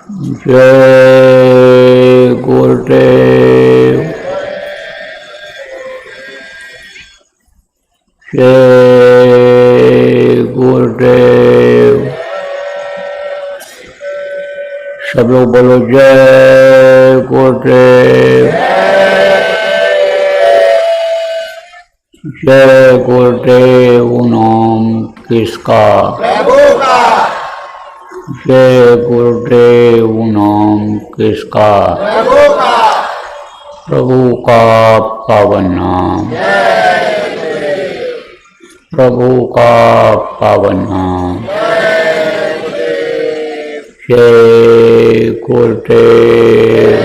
जय गुरुदेव। जय गुरुदेव। सब लोग बोलो जय गुरुदेव। जय गुरुदेव। नाम किसका? जय गुरुदेव। नाम किसका? प्रभु का पावन नाम। प्रभु का पावन नाम। जय गुरुदेव।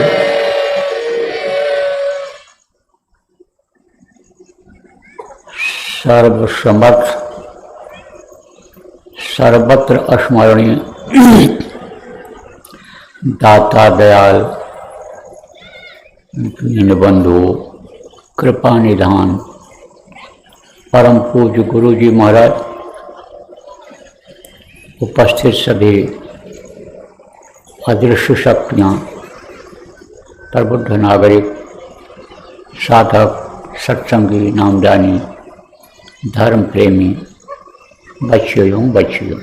सर्वसमर्थ सर्वत्र स्मरणीय दाता दयाल दीनबंधु कृपा निधान परम पूज्य गुरु जी महाराज, उपस्थित सभी अदृश्य शक्तियाँ, प्रबुद्ध नागरिक, साधक, सत्संगी, नामदानी, धर्म प्रेमी बच्चियों एवं बच्चियों,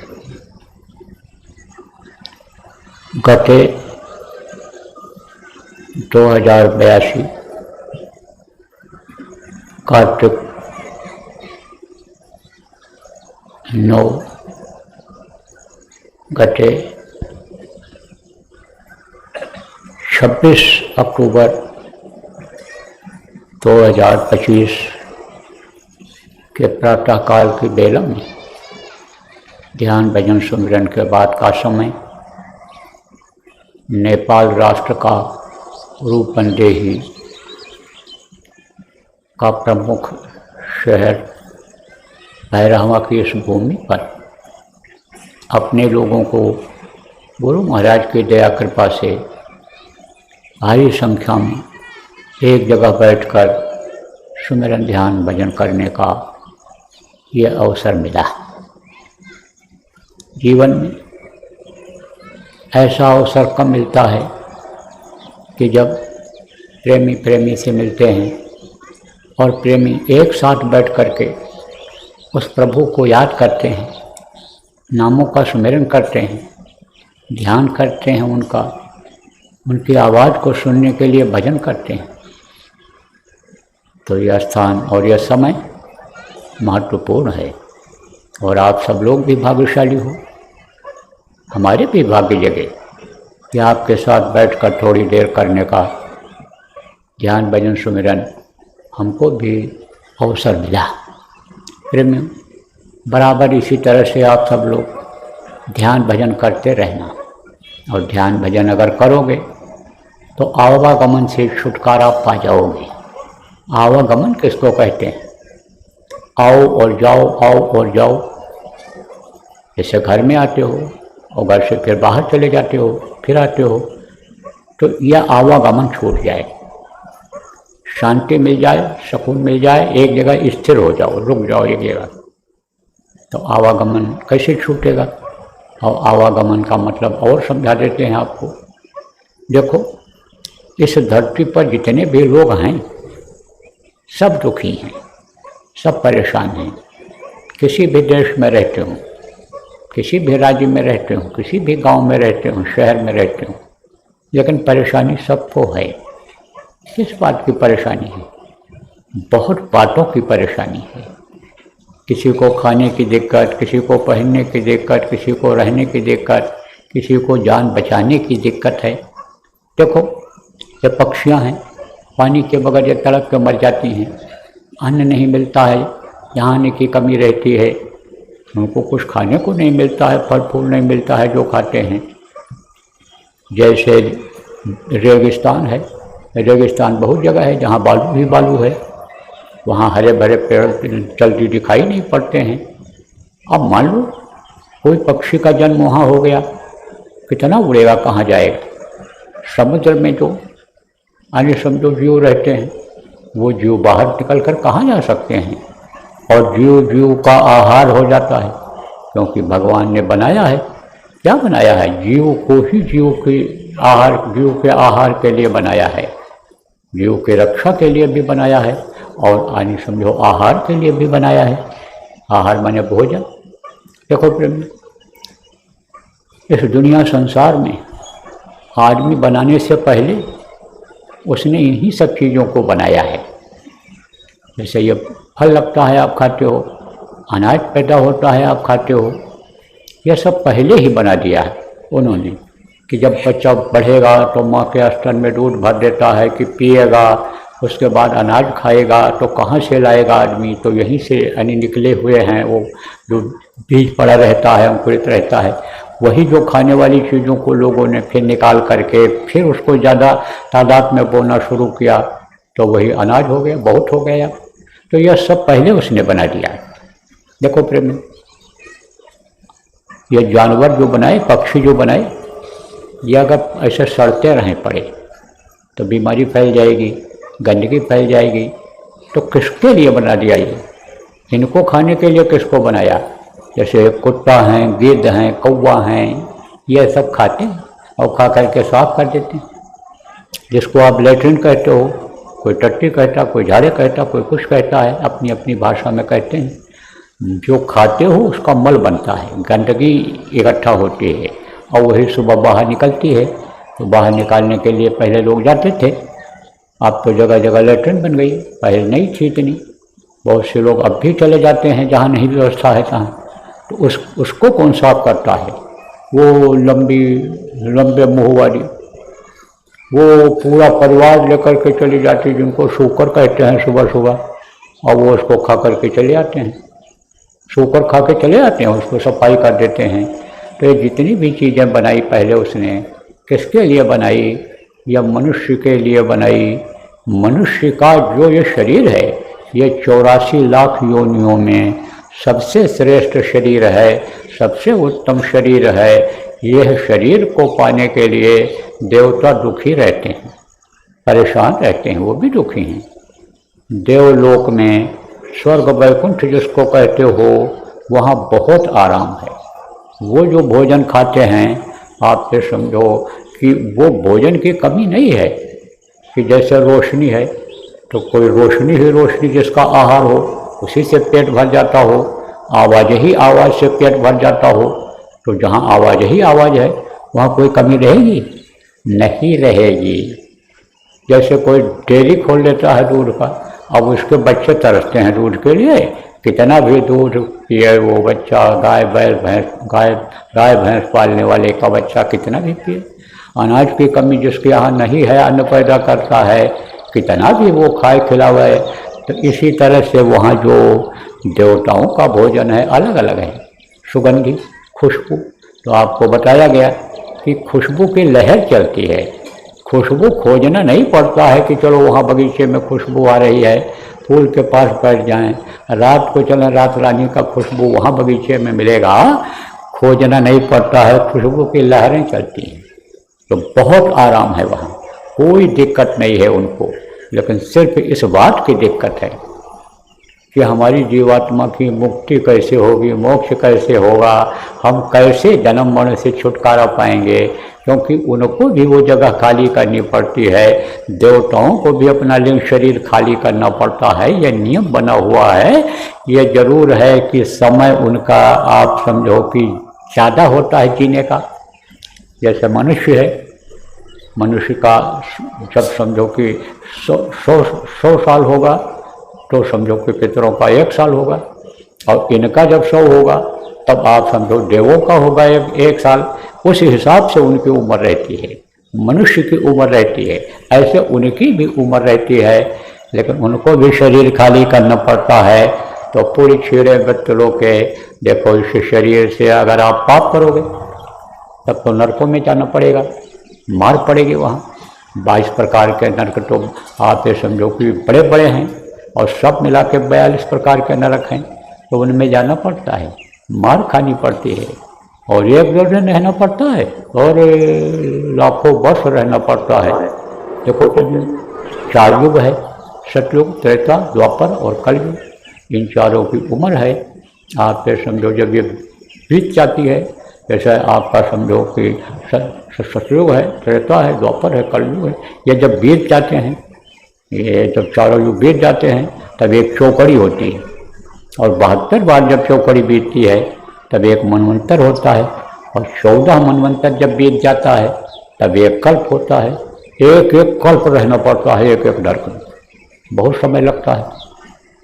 गते 2082 कार्तिक 9 गते 26 अक्टूबर 2025 के प्रातःकाल की बेला में ध्यान भजन सुमिरन के बाद का समय नेपाल राष्ट्र का रूपन्देही का प्रमुख शहर भैरहवा की इस भूमि पर अपने लोगों को गुरु महाराज की दया कृपा से भारी संख्या में एक जगह बैठकर सुमिरन ध्यान भजन करने का ये अवसर मिला। जीवन में ऐसा अवसर कम मिलता है कि जब प्रेमी प्रेमी से मिलते हैं और प्रेमी एक साथ बैठ करके उस प्रभु को याद करते हैं, नामों का सुमिरन करते हैं, ध्यान करते हैं उनका, उनकी आवाज़ को सुनने के लिए भजन करते हैं। तो यह स्थान और यह समय महत्वपूर्ण है और आप सब लोग भी भाग्यशाली हो। हमारे भी भाग्य जगे कि आपके साथ बैठकर थोड़ी देर करने का ध्यान भजन सुमिरन हमको भी अवसर मिला। प्रेमियों, बराबर इसी तरह से आप सब लोग ध्यान भजन करते रहना, और ध्यान भजन अगर करोगे तो आवागमन से छुटकारा पा जाओगे। आवागमन किसको कहते हैं? आओ और जाओ, आओ और जाओ। जैसे घर में आते हो और घर से फिर बाहर चले जाते हो, फिर आते हो, तो यह आवागमन छूट जाए, शांति मिल जाए, सुकून मिल जाए, एक जगह स्थिर हो जाओ, रुक जाओ एक जगह। तो आवागमन कैसे छूटेगा? और आवागमन का मतलब और समझा देते हैं आपको। देखो, इस धरती पर जितने भी लोग हैं सब दुखी हैं, सब परेशान हैं। किसी भी देश में रहते हो, किसी भी राज्य में रहते हो, किसी भी गांव में रहते हो, शहर में रहते हो, लेकिन परेशानी सबको है। किस बात की परेशानी है? बहुत बातों की परेशानी है। किसी को खाने की दिक्कत, किसी को पहनने की दिक्कत, किसी को रहने की दिक्कत, किसी को जान बचाने की दिक्कत है। देखो, ये पक्षियां हैं, पानी के बगैर ये तड़प के मर जाती हैं। अन्न नहीं मिलता है, नहाने की कमी रहती है, उनको कुछ खाने को नहीं मिलता है, फल फूल नहीं मिलता है जो खाते हैं। जैसे रेगिस्तान है, रेगिस्तान बहुत जगह है जहाँ बालू ही बालू है, वहाँ हरे भरे पेड़ जल्दी दिखाई नहीं पड़ते हैं। अब मान लो कोई पक्षी का जन्म वहाँ हो गया, कितना उड़ेगा, कहाँ जाएगा? समुद्र में जो अन्य समझो जीव रहते हैं, वो जीव बाहर निकल कर कहाँ जा सकते हैं? और जीव जीव का आहार हो जाता है, क्योंकि भगवान ने बनाया है क्या बनाया है? जीव को ही जीव के आहार के लिए बनाया है, जीव की रक्षा के लिए भी बनाया है और आनी समझो आहार के लिए भी बनाया है। आहार माने भोजन। देखो प्रेम, इस दुनिया संसार में आदमी बनाने से पहले उसने इन्हीं सब चीज़ों को बनाया है। जैसे ये फल लगता है आप खाते हो, अनाज पैदा होता है आप खाते हो, यह सब पहले ही बना दिया है उन्होंने कि जब बच्चा बढ़ेगा तो माँ के स्तन में दूध भर देता है कि पिएगा, उसके बाद अनाज खाएगा तो कहाँ से लाएगा आदमी, तो यहीं से यानी निकले हुए हैं, वो जो बीज पड़ा रहता है, अंकुरित रहता है, वही जो खाने वाली चीज़ों को लोगों ने फिर निकाल करके फिर उसको ज़्यादा तादाद में बोना शुरू किया तो वही अनाज हो गया, बहुत हो गया। तो यह सब पहले उसने बना दिया। देखो प्रेम, ये जानवर जो बनाए, पक्षी जो बनाए, ये अगर ऐसे सड़ते रहें पड़े तो बीमारी फैल जाएगी, गंदगी फैल जाएगी। तो किसके लिए बना दिया ये? इनको खाने के लिए किसको बनाया? जैसे कुत्ता हैं, गिद्ध हैं, कौवा हैं, ये सब खाते हैं और खा करके साफ कर देते हैं। जिसको आप लेट्रिन कहते हो, कोई टट्टी कहता, कोई झाड़े कहता, कोई कुछ कहता है, अपनी अपनी भाषा में कहते हैं। जो खाते हो उसका मल बनता है, गंदगी इकट्ठा होती है और वही सुबह बाहर निकलती है। तो बाहर निकालने के लिए पहले लोग जाते थे, अब तो जगह जगह लेट्रिन बन गई, पहले नहीं थी इतनी। बहुत से लोग अब भी चले जाते हैं जहाँ नहीं व्यवस्था है तहाँ। तो उसको कौन साफ करता है? वो लंबे मुँह वाली, वो पूरा परिवार लेकर के चली जाती, जिनको शूकर कहते हैं, सुबह सुबह, और वो उसको खा करके चले आते हैं। शूकर खा के चले आते हैं, उसको सफाई कर देते हैं। तो ये जितनी भी चीज़ें बनाई पहले उसने किसके लिए बनाई? या मनुष्य के लिए बनाई। मनुष्य का जो ये शरीर है, ये 84 लाख योनियों में सबसे श्रेष्ठ शरीर है, सबसे उत्तम शरीर है। यह शरीर को पाने के लिए देवता दुखी रहते हैं, परेशान रहते हैं, वो भी दुखी हैं। देवलोक में स्वर्ग वैकुंठ जिसको कहते हो, वहाँ बहुत आराम है। वो जो भोजन खाते हैं, आप ये समझो कि वो भोजन की कमी नहीं है। कि जैसे रोशनी है तो कोई रोशनी ही रोशनी जिसका आहार हो, उसी से पेट भर जाता हो, आवाज़ ही आवाज़ से पेट भर जाता हो। तो जहाँ आवाज़ ही आवाज़ है वहाँ कोई कमी रहेगी? नहीं रहेगी। जैसे कोई डेयरी खोल लेता है दूध का, अब उसके बच्चे तरसते हैं दूध के लिए, कितना भी दूध पिए वो बच्चा, गाय भैंस पालने वाले का बच्चा कितना भी पिए। अनाज की कमी जिसके यहाँ नहीं है, अन्न पैदा करता है, कितना भी वो खाए खिलावे। तो इसी तरह से वहाँ जो देवताओं का भोजन है अलग अलग है। सुगंधी, खुशबू, तो आपको बताया गया कि खुशबू की लहर चलती है। खुशबू खोजना नहीं पड़ता है कि चलो वहाँ बगीचे में खुशबू आ रही है, फूल के पास बैठ जाएं, रात को चलें, रात रानी का खुशबू वहाँ बगीचे में मिलेगा। खोजना नहीं पड़ता है, खुशबू की लहरें चलती हैं। तो बहुत आराम है वहाँ, कोई दिक्कत नहीं है उनको। लेकिन सिर्फ इस बात की दिक्कत है कि हमारी जीवात्मा की मुक्ति कैसे होगी, मोक्ष कैसे होगा, हम कैसे जन्म मरण से छुटकारा पाएंगे। क्योंकि उनको भी वो जगह खाली करनी पड़ती है, देवताओं को भी अपना लिंग शरीर खाली करना पड़ता है। ये नियम बना हुआ है। ये जरूर है कि समय उनका आप समझो कि ज़्यादा होता है जीने का। जैसे मनुष्य है, मनुष्य का जब समझो कि 100 साल होगा तो समझो कि पितरों का 1 साल होगा, और इनका जब 100 होगा तब आप समझो देवों का होगा 1 साल। उस हिसाब से उनकी उम्र रहती है, मनुष्य की उम्र रहती है, ऐसे उनकी भी उम्र रहती है। लेकिन उनको भी शरीर खाली करना पड़ता है। तो पूरी छीड़े बत्तलों के देखो, इस शरीर से अगर आप पाप करोगे तब तो नरकों में जाना पड़ेगा, मार पड़ेगी वहाँ। 22 प्रकार के नरक तो आप ये समझो कि बड़े बड़े हैं, और सब मिला के 42 प्रकार के नरक हैं। तो उनमें जाना पड़ता है, मार खानी पड़ती है, और एक दिन रहना पड़ता है, और लाखों वर्ष रहना पड़ता है। देखो 4 युग है, सतयुग, त्रेता, द्वापर और कलयुग। इन चारों की उम्र है। आप ये समझो जब ये बीत जाती है जैसे आपका समझो कि सतयुग है, त्रेता है, द्वापर है, कलयुग है, ये जब बीत जाते हैं, ये जब चारों युग बीत जाते हैं तब एक चौकड़ी होती है, और 72 बार जब चौकड़ी बीतती है तब एक मनवंतर होता है, और 14 मनवंतर जब बीत जाता है तब एक कल्प होता है। एक एक कल्प रहना पड़ता है, एक एक नरक में बहुत समय लगता है।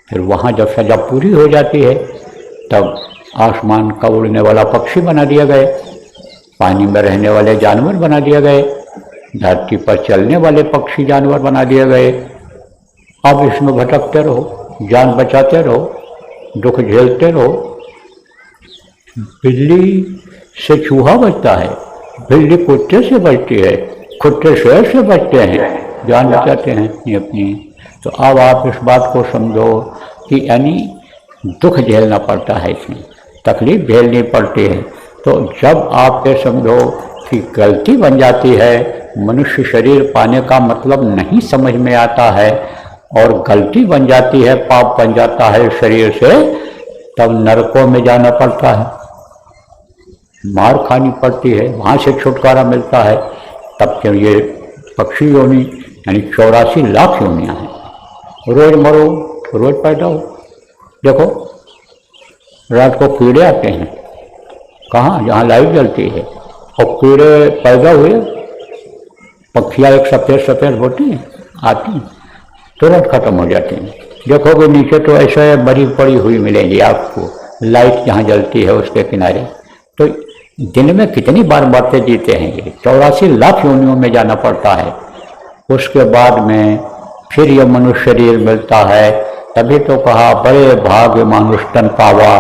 फिर वहाँ जब सजा पूरी हो जाती है तब आसमान का उड़ने वाला पक्षी बना दिया गए, पानी में रहने वाले जानवर बना दिए गए, धरती पर चलने वाले पक्षी जानवर बना दिए गए। अब इसमें भटकते रहो, जान बचाते रहो, दुख झेलते रहो। बिल्ली से चूहा बचता है, बिल्ली कुत्ते से बचती है, कुत्ते शेर से बचते हैं, जान बचाते हैं अपनी। तो अब आप इस बात को समझो कि यानी दुख झेलना पड़ता है, इसमें तकलीफ झेलनी पड़ती है। तो जब आप ये समझो कि गलती बन जाती है, मनुष्य शरीर पाने का मतलब नहीं समझ में आता है, और गलती बन जाती है, पाप बन जाता है शरीर से, तब नरकों में जाना पड़ता है, मार खानी पड़ती है, वहाँ से छुटकारा मिलता है। तब क्यों ये पक्षी योनि यानी 84 लाख योनियाँ हैं। रोज मरो, रोज पैदा हो। देखो रात को कीड़े आते हैं, कहाँ? जहाँ लाइट जलती है, और कीड़े पैदा हुए, पक्षियाँ एक सफ़ेद सफ़ेद होती हैं, आती हैं, तुरंत खत्म हो जाती हैं। देखोगे नीचे तो ऐसे मरी पड़ी हुई मिलेंगी आपको, लाइट जहाँ जलती है उसके किनारे। तो दिन में कितनी बार मरते जीते हैं ये, 84 लाख योनियों में जाना पड़ता है। उसके बाद में फिर ये मनुष्य शरीर मिलता है। तभी तो कहा बड़े भाग्य मानुष तन पावा,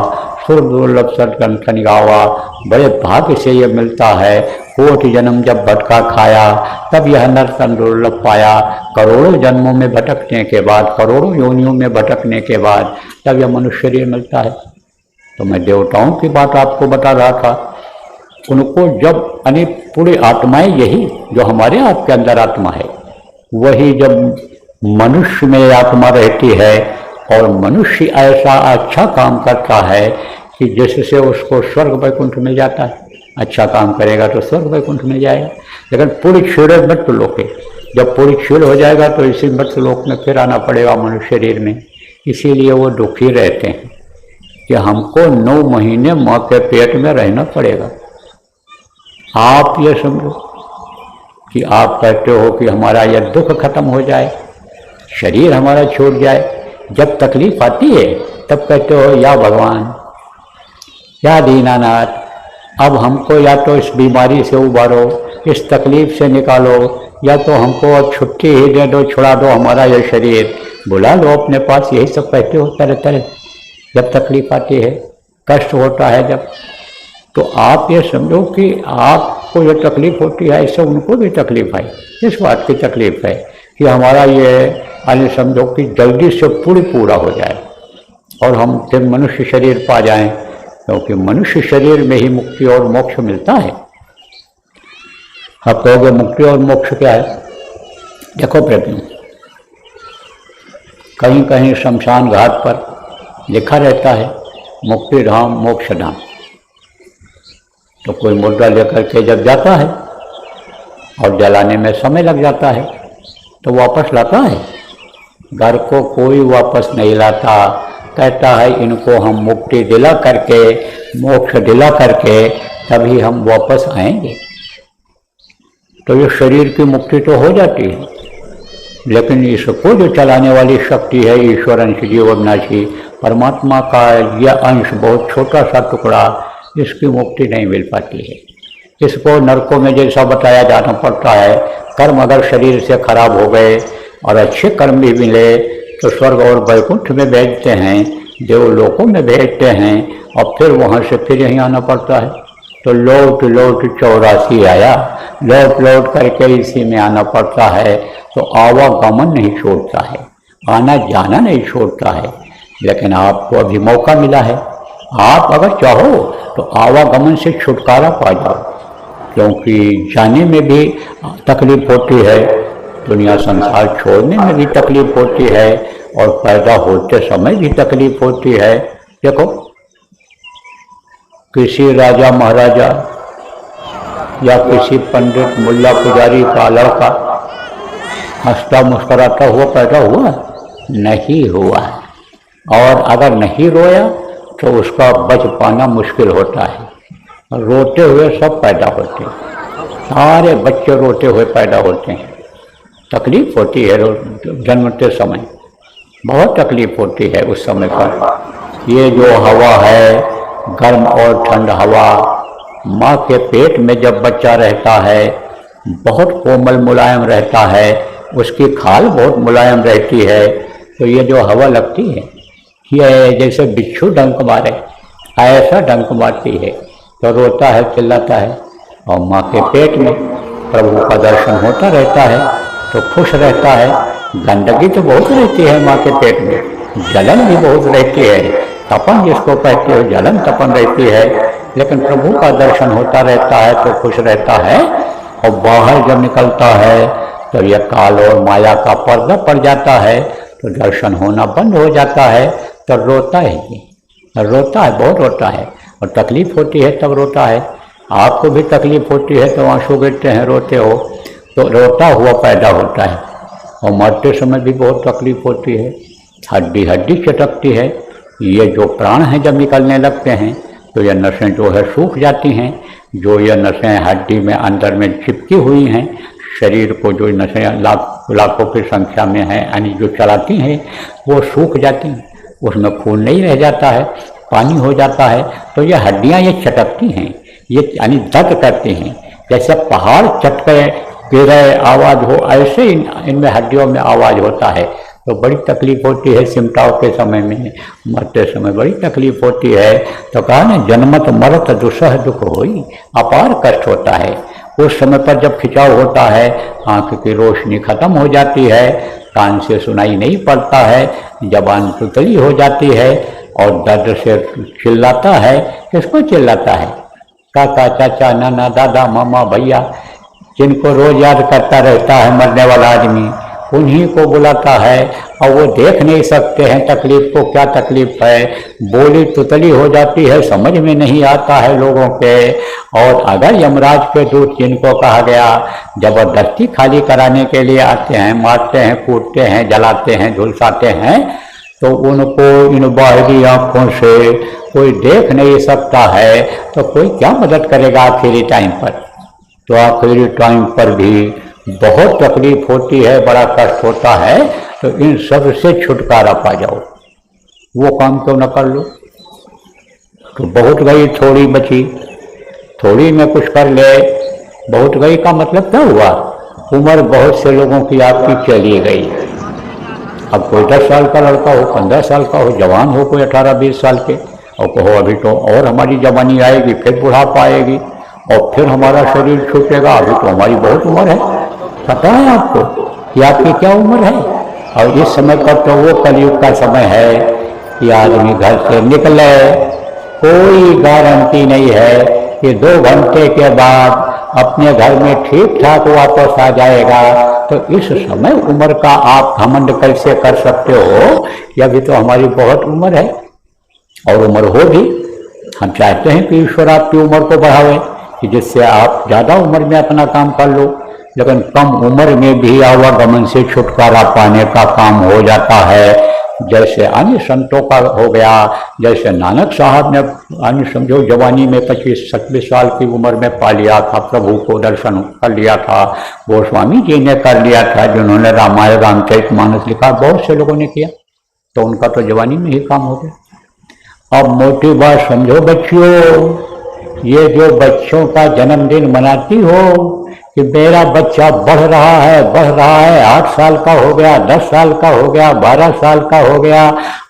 सुर दुर्लभ सदगंठन गावा। बड़े भाग्य से ये मिलता है, कोटि जन्म जब भटका खाया, तब यह नर तन दुर्लभ पाया। करोड़ों जन्मों में भटकने के बाद, करोड़ों योनियों में भटकने के बाद तब यह मनुष्य शरीर मिलता है। तो मैं देवताओं की बात आपको बता रहा था, उनको जब यानी पूरी आत्माएं, यही जो हमारे आपके अंदर आत्मा है, वही जब मनुष्य में आत्मा रहती है, और मनुष्य ऐसा अच्छा काम करता है कि जिससे उसको स्वर्ग वैकुंठ मिल जाता है। अच्छा काम करेगा तो स्वर्ग वैकुंठ मिल जाएगा। लेकिन पूरी क्षीण मृत्युलोक है, जब पूरी क्षीण हो जाएगा तो इसी मृत्युलोक में फिर आना पड़ेगा मनुष्य शरीर में। इसीलिए वो दुखी रहते हैं कि हमको 9 महीने माँ के पेट में रहना पड़ेगा। आप ये समझो कि आप कहते हो कि हमारा यह दुख खत्म हो जाए, शरीर हमारा छूट जाए। जब तकलीफ आती है तब कहते हो या भगवान, या दीनानाथ, अब हमको या तो इस बीमारी से उबारो, इस तकलीफ से निकालो, या तो हमको अब छुट्टी ही दे दो, छुड़ा दो हमारा यह शरीर, बुला लो अपने पास। यही सब कहते हो तरह तरह जब तकलीफ आती है, कष्ट होता है जब। तो आप ये समझो कि आपको जो तकलीफ होती है, इससे उनको भी तकलीफ है। इस बात की तकलीफ है कि हमारा ये यानी समझो कि जल्दी से पूरा हो जाए, और हम फिर मनुष्य शरीर पा जाएं, क्योंकि मनुष्य शरीर में ही मुक्ति और मोक्ष मिलता है। आप कहोगे मुक्ति और मोक्ष क्या है? देखो प्रभु, कहीं कहीं शमशान घाट पर लिखा रहता है मुक्ति धाम मोक्ष धाम। तो कोई मुर्दा लेकर के जब जाता है और जलाने में समय लग जाता है तो वापस लाता है? घर को कोई वापस नहीं लाता। कहता है इनको हम मुक्ति दिला करके, मोक्ष दिला करके तभी हम वापस आएंगे। तो ये शरीर की मुक्ति तो हो जाती है, लेकिन इसको जो चलाने वाली शक्ति है ईश्वर अंश जीव अविनाशी परमात्मा का यह अंश, बहुत छोटा सा टुकड़ा, इसकी मुक्ति नहीं मिल पाती है। इसको नरकों में जैसा बताया जाना पड़ता है, कर्म अगर शरीर से खराब हो गए और अच्छे कर्म भी मिले तो स्वर्ग और वैकुंठ में भेजते हैं, देवलोकों में भेजते हैं, और फिर वहाँ से फिर यहीं आना पड़ता है। तो लौट लौट 84 आया, लौट लौट करके इसी में आना पड़ता है। तो आवागमन नहीं छोड़ता है, आना जाना नहीं छोड़ता है। लेकिन आपको अभी मौका मिला है, आप अगर चाहो तो आवागमन से छुटकारा पा जाओ, क्योंकि जाने में भी तकलीफ होती है, दुनिया संसार छोड़ने में भी तकलीफ होती है, और पैदा होते समय भी तकलीफ होती है। देखो किसी राजा महाराजा या किसी पंडित मुल्ला पुजारी का लड़का हंसता मुस्कुराता हुआ पैदा हुआ? नहीं हुआ। और अगर नहीं रोया तो उसका बच पाना मुश्किल होता है। रोते हुए सब पैदा होते हैं, सारे बच्चे रोते हुए पैदा होते हैं। तकलीफ होती है जन्मते समय, बहुत तकलीफ होती है उस समय पर। ये जो हवा है, गर्म और ठंड हवा, माँ के पेट में जब बच्चा रहता है बहुत कोमल मुलायम रहता है, उसकी खाल बहुत मुलायम रहती है, तो ये जो हवा लगती है ये जैसे बिच्छू डंक मारे ऐसा डंक मारती है, तो रोता है, चिल्लाता है। और माँ के पेट में प्रभु का दर्शन होता रहता है तो खुश रहता है। गंदगी तो बहुत रहती है माँ के पेट में, जलन भी बहुत रहती है, तपन जिसको कहते हो, जलन तपन रहती है, लेकिन प्रभु का दर्शन होता रहता है तो खुश रहता है। और बाहर जब निकलता है तो यह काल और माया का पर्दा पड़ जाता है, तो दर्शन होना बंद हो जाता है, तो रोता है, ये रोता है, बहुत रोता है। और तकलीफ होती है तब रोता है। आपको भी तकलीफ होती है तो आंसू गिरते हैं, रोते हो, तो रोता हुआ पैदा होता है। और मरते समय भी बहुत तकलीफ होती है, हड्डी हड्डी चटकती है। ये जो प्राण हैं जब निकलने लगते हैं तो ये नसें जो है सूख जाती हैं। जो ये नसें हड्डी में अंदर में चिपकी हुई हैं, शरीर को जो नसें लाखों की संख्या में हैं यानी जो चलाती हैं, वो सूख जाती हैं, उसमें खून नहीं रह जाता है, पानी हो जाता है। तो ये हड्डियाँ ये चटकती हैं, ये यानी दर्द करती हैं। जैसे पहाड़ चटके गिरे आवाज़ हो, ऐसे इनमें हड्डियों में आवाज़ होता है। तो बड़ी तकलीफ होती है सिमटाव के समय में, मरते समय बड़ी तकलीफ होती है। तो कहा ना, जन्मत मरत दुसह दुख होई, अपार कष्ट होता है। उस समय पर जब खिंचाव होता है, आँख की रोशनी खत्म हो जाती है, कान से सुनाई नहीं पड़ता है, जबान तुतली हो जाती है और दर्द से चिल्लाता है। किसको चिल्लाता है? काका, चाचा, नाना, दादा, मामा, भैया, जिनको रोज याद करता रहता है मरने वाला आदमी, उन्हीं को बुलाता है। और वो देख नहीं सकते हैं तकलीफ को, क्या तकलीफ है, बोली तुतली हो जाती है, समझ में नहीं आता है लोगों के। और अगर यमराज के दूत जिनको कहा गया जबरदस्ती खाली कराने के लिए आते हैं, मारते हैं, कूटते हैं, जलाते हैं, झुलसाते हैं, तो उनको इन बाहरी आँखों से कोई देख नहीं सकता है, तो कोई क्या मदद करेगा आखिरी टाइम पर। तो आखिरी टाइम पर भी बहुत तकलीफ होती है, बड़ा कष्ट होता है। तो इन सब से छुटकारा पा जाओ, वो काम क्यों न कर लो। तो बहुत गई थोड़ी बची, थोड़ी में कुछ कर ले। बहुत गई का मतलब क्या हुआ? उम्र बहुत से लोगों की आपकी चली गई। अब कोई 10 साल का लड़का हो, 15 साल का हो, जवान हो कोई 18-20 साल के, और कहो अभी तो और हमारी जवानी आएगी, फिर बुढ़ापा आएगी और फिर हमारा शरीर छूटेगा, अभी तो हमारी बहुत उम्र है। पता है आपको कि आपकी क्या उम्र है? और इस समय पर तो वो कलयुग का समय है कि आदमी घर से निकले, कोई गारंटी नहीं है कि 2 घंटे के बाद अपने घर में ठीक ठाक वापस आ जाएगा। तो इस समय उम्र का आप घमंड कैसे कर सकते हो कि अभी तो हमारी बहुत उम्र है। और उम्र होगी, हम चाहते हैं कि ईश्वर आपकी उम्र को बढ़ावे कि जिससे आप ज़्यादा उम्र में अपना काम कर लो, लेकिन कम उम्र में भी आवागमन से छुटकारा पाने का काम हो जाता है। जैसे अन्य संतों का हो गया, जैसे नानक साहब ने अन्य समझो जवानी में 25-26 साल की उम्र में पा लिया था, प्रभु को दर्शन कर लिया था। गोस्वामी जी ने कर लिया था, जिन्होंने रामायण रामचरितमानस लिखा, बहुत से लोगों ने किया, तो उनका तो जवानी में ही काम हो गया। अब मोटी बात समझो बच्चियों, ये जो बच्चों का जन्मदिन मनाती हो कि मेरा बच्चा बढ़ रहा है, 8 साल का हो गया, 10 साल का हो गया, 12 साल का हो गया,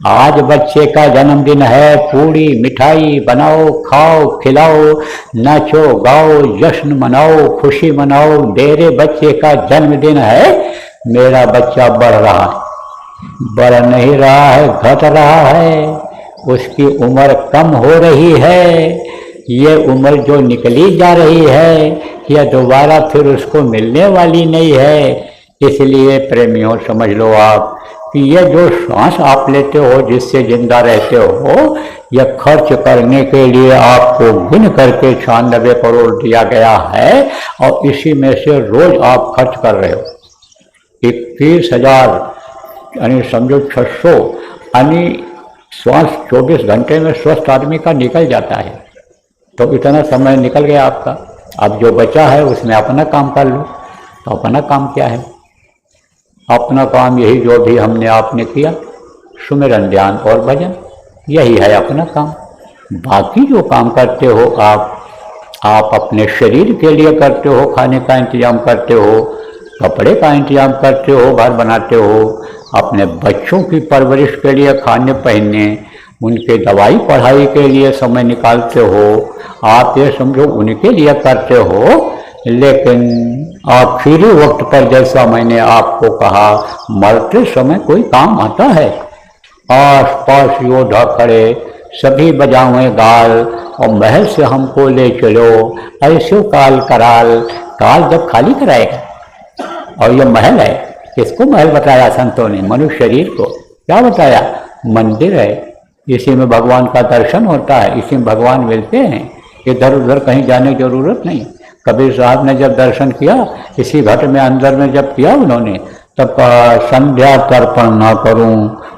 आज बच्चे का जन्मदिन है, पूरी मिठाई बनाओ, खाओ, खिलाओ, नाचो, गाओ, जश्न मनाओ, खुशी मनाओ, मेरे बच्चे का जन्मदिन है, मेरा बच्चा बढ़ रहा है। बढ़ नहीं रहा है, घट रहा है, उसकी उम्र कम हो रही है। ये उम्र जो निकली जा रही है यह दोबारा फिर उसको मिलने वाली नहीं है। इसलिए प्रेमियों समझ लो आप कि ये जो सांस आप लेते हो जिससे जिंदा रहते हो, यह खर्च करने के लिए आपको गिन करके 96 करोड़ दिया गया है और इसी में से रोज आप खर्च कर रहे हो 21,000 यानी समझो 600 यानी श्वास 24 घंटे में स्वस्थ आदमी का निकल जाता है। तो इतना समय निकल गया आपका, अब जो बचा है उसमें अपना काम कर लो। तो अपना काम क्या है? अपना काम यही जो भी हमने आपने किया, सुमिरन ध्यान और भजन, यही है अपना काम। बाकी जो काम करते हो आप अपने शरीर के लिए करते हो, खाने का इंतजाम करते हो, कपड़े का इंतजाम करते हो, घर बनाते हो, अपने बच्चों की परवरिश के लिए खाने पहनने, उनके दवाई पढ़ाई के लिए समय निकालते हो, आप ये समझो उनके लिए करते हो। लेकिन आखिरी वक्त पर जैसा मैंने आपको कहा, मरते समय कोई काम आता है? आस पास योद्धा खड़े, सभी बजावे गाल और महल से हमको ले चलो, ऐसो काल कराल। काल जब खाली कराएगा, और ये महल है, किसको महल बताया संतों ने? मनुष्य शरीर को। क्या बताया? मंदिर है, इसी में भगवान का दर्शन होता है, इसी में भगवान मिलते हैं, इधर उधर कहीं जाने की जरूरत नहीं। कबीर साहब ने जब दर्शन किया इसी घट में अंदर में जब किया उन्होंने, तब कहा संध्या तर्पण ना करूं,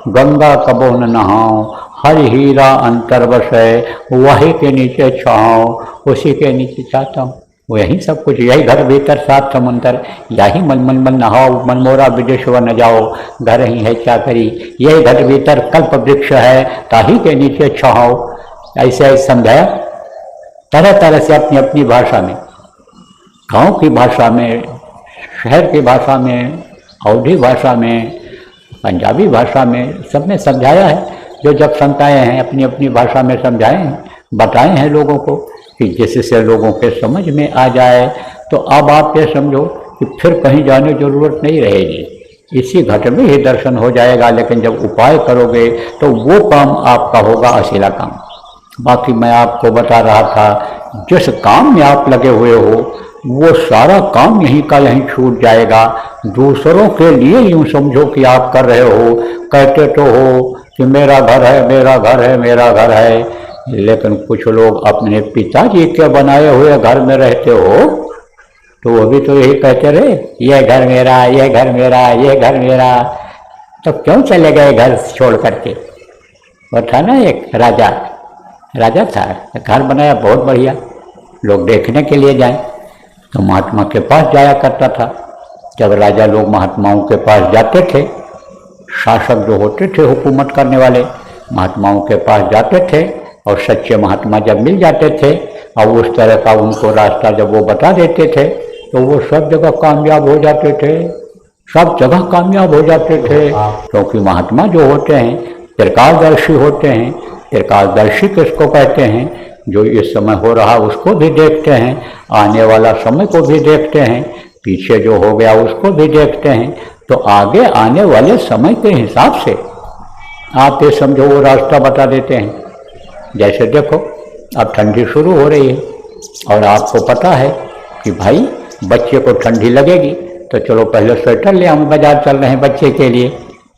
गंगा कबो न नहाऊं, हर हीरा अंतर बसे, वही के नीचे छाऊं, उसी के नीचे चाहता हूँ। वही सब कुछ, यही घर भीतर सात समुंदर, यही मन मन मन नहाओ, मनमोरा विदेश्वर न जाओ, घर ही है क्या करी, यही घर भीतर कल्प वृक्ष है, ताही के नीचे छाओ। ऐसे समझाया तरह तरह से अपनी अपनी भाषा में, गांव की भाषा में, शहर की भाषा में, अवधी भाषा में, पंजाबी भाषा में, सब में समझाया है। जो जब संताएँ हैं अपनी अपनी भाषा में समझाए हैं, बताए हैं लोगों को कि जिससे लोगों के समझ में आ जाए। तो अब आप ये समझो कि फिर कहीं जाने की जरूरत नहीं रहेगी, इसी घट में ही दर्शन हो जाएगा। लेकिन जब उपाय करोगे तो वो काम आपका होगा असीला काम। बाकी मैं आपको बता रहा था, जिस काम में आप लगे हुए हो वो सारा काम यहीं का यहीं छूट जाएगा। दूसरों के लिए यूँ समझो कि आप कर रहे हो, कहते तो हो कि मेरा घर है, मेरा घर है, मेरा घर है, लेकिन कुछ लोग अपने पिताजी के बनाए हुए घर में रहते हो तो वो भी तो यही कहते रहे, ये घर मेरा, ये घर मेरा, ये घर मेरा। तो क्यों चले गए घर छोड़ करके? वो था ना एक राजा था, घर बनाया बहुत बढ़िया, लोग देखने के लिए जाए तो महात्मा के पास जाया करता था। जब राजा लोग महात्माओं के पास जाते थे, शासक जो होते थे हुकूमत करने वाले, महात्माओं के पास जाते थे और सच्चे महात्मा जब मिल जाते थे और उस तरह का उनको रास्ता जब वो बता देते थे तो वो सब जगह कामयाब हो जाते थे, सब जगह कामयाब हो जाते थे। क्योंकि महात्मा जो होते हैं त्रिकालदर्शी होते हैं। त्रिकालदर्शी किसको कहते हैं? जो इस समय हो रहा उसको भी देखते हैं, आने वाला समय को भी देखते हैं, पीछे जो हो गया उसको भी देखते हैं। तो आगे आने वाले समय के हिसाब से आप ये समझो वो रास्ता बता देते हैं। जैसे देखो अब ठंडी शुरू हो रही है और आपको पता है कि भाई बच्चे को ठंडी लगेगी तो चलो पहले स्वेटर ले आऊँ, बाजार चल रहे हैं बच्चे के लिए।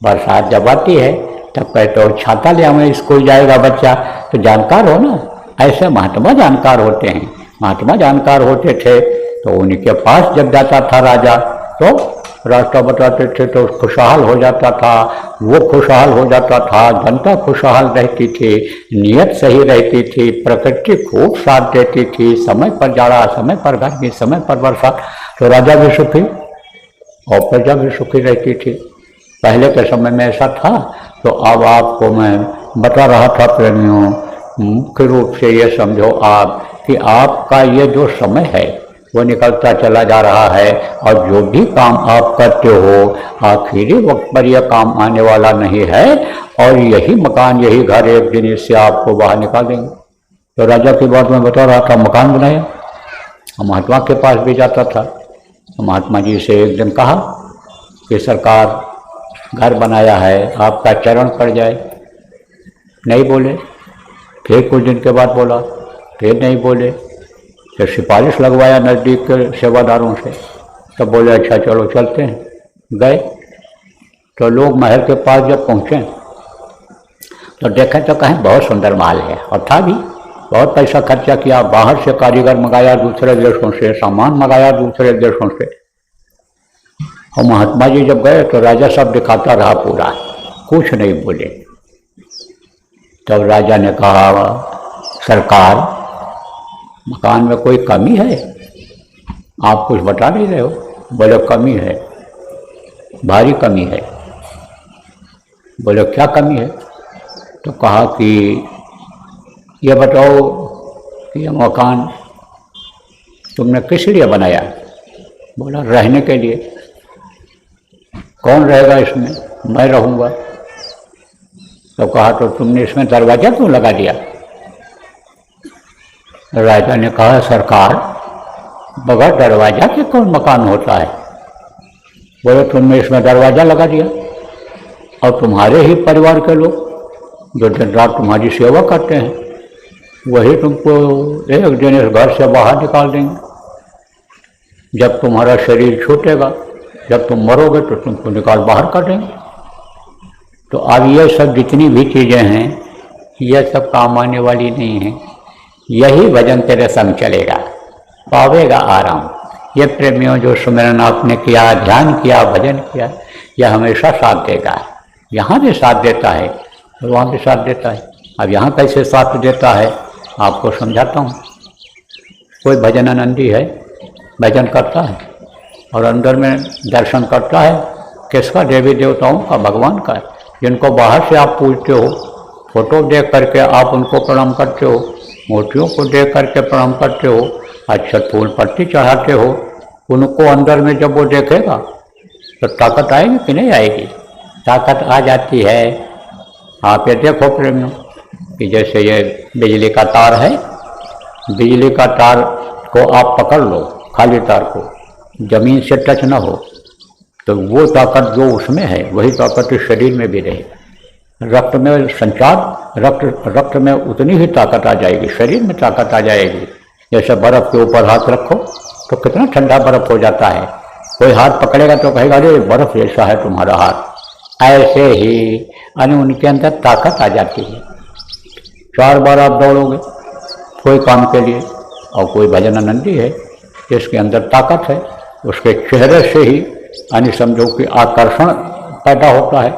बरसात जब आती है तब कहते हो छाता ले आऊँ, स्कूल जाएगा बच्चा। तो जानकार हो ना, ऐसे महात्मा जानकार होते हैं। महात्मा जानकार होते थे तो उनके पास जब जाता था राजा तो रास्ता बताते थे तो खुशहाल हो जाता था, वो खुशहाल हो जाता था, जनता खुशहाल रहती थी, नियत सही रहती थी, प्रकृति खूब साथ देती थी, समय पर जाड़ा, समय पर गर्मी, समय पर बरसात, तो राजा भी सुखी और प्रजा भी सुखी रहती थी। पहले के समय में ऐसा था। तो अब आपको मैं बता रहा था प्रेमियों, मुख्य रूप से ये समझो आप कि आपका ये जो समय है वो निकलता चला जा रहा है और जो भी काम आप करते हो आखिरी वक्त पर यह काम आने वाला नहीं है और यही मकान, यही घर एक दिन इससे आपको बाहर निकाल देंगे। तो राजा की बात मैं बता रहा था, मकान बनाया और महात्मा के पास भी जाता था। तो महात्मा जी से एक दिन कहा कि सरकार घर बनाया है, आपका चरण पड़ जाए। नहीं बोले। फिर कुछ दिन के बाद बोला, फिर नहीं बोले। तो सिफारिश लगवाया नज़दीक के सेवादारों से, तब बोले अच्छा चलो चलते हैं। गए तो लोग महल के पास जब पहुँचे तो देखें तो कहें बहुत सुंदर महल है, और था भी। बहुत पैसा खर्चा किया, बाहर से कारीगर मंगाया दूसरे देशों से, सामान मंगाया दूसरे देशों से। और महात्मा जी जब गए तो राजा सब दिखाता रहा पूरा, कुछ नहीं बोले। तब राजा ने कहा, सरकार मकान में कोई कमी है? आप कुछ बता नहीं रहे हो। बोले कमी है, भारी कमी है। बोले क्या कमी है? तो कहा कि ये बताओ कि यह मकान तुमने किस लिए बनाया? बोला रहने के लिए। कौन रहेगा इसमें? मैं रहूँगा। तो कहा तो तुमने इसमें दरवाज़ा क्यों लगा दिया? राजा ने कहा, सरकार बगैर दरवाजा के कौन मकान होता है? बोले तुमने इसमें दरवाज़ा लगा दिया, और तुम्हारे ही परिवार के लोग जो दिन रात तुम्हारी सेवा करते हैं वही तुमको एक दिन इस घर से बाहर निकाल देंगे। जब तुम्हारा शरीर छूटेगा, जब तुम मरोगे तो तुमको निकाल बाहर कर देंगे। तो अब ये सब जितनी भी चीज़ें हैं ये सब काम आने वाली नहीं है। यही भजन तेरे संग चलेगा, पावेगा आराम। ये प्रेमियों जो सुमिरन आपने किया, ध्यान किया, भजन किया, यह हमेशा साथ देगा। यहाँ भी साथ देता है और वहाँ भी साथ देता है। अब यहाँ कैसे साथ देता है आपको समझाता हूँ। कोई भजनानंदी है, भजन करता है और अंदर में दर्शन करता है किसका? देवी देवताओं का, भगवान का। जिनको बाहर से आप पूजते हो, फोटो देख करके आप उनको प्रणाम करते हो, मूर्तियों को देख करके प्रणाम करते हो, अच्छा फूल पत्ती चढ़ाते हो, उनको अंदर में जब वो देखेगा तो ताकत आएगी कि नहीं आएगी? ताकत आ जाती है। आप ये देखो प्रेमियों कि जैसे ये बिजली का तार है, बिजली का तार को आप पकड़ लो, खाली तार को, जमीन से टच ना हो, तो वो ताकत जो उसमें है वही ताकत इस शरीर में भी रहे। रक्त में संचार, रक्त में उतनी ही ताकत आ जाएगी, शरीर में ताकत आ जाएगी। जैसे बर्फ़ के ऊपर हाथ रखो तो कितना ठंडा बर्फ़ हो जाता है। कोई हाथ पकड़ेगा तो कहेगा अरे बर्फ़ जैसा है तुम्हारा हाथ। ऐसे ही यानी उनके अंदर ताकत आ जाती है। 4 बार आप दौड़ोगे कोई काम के लिए, और कोई भजनानंदी है जिसके अंदर ताकत है, उसके चेहरे से ही यानी समझो कि आकर्षण पैदा होता है,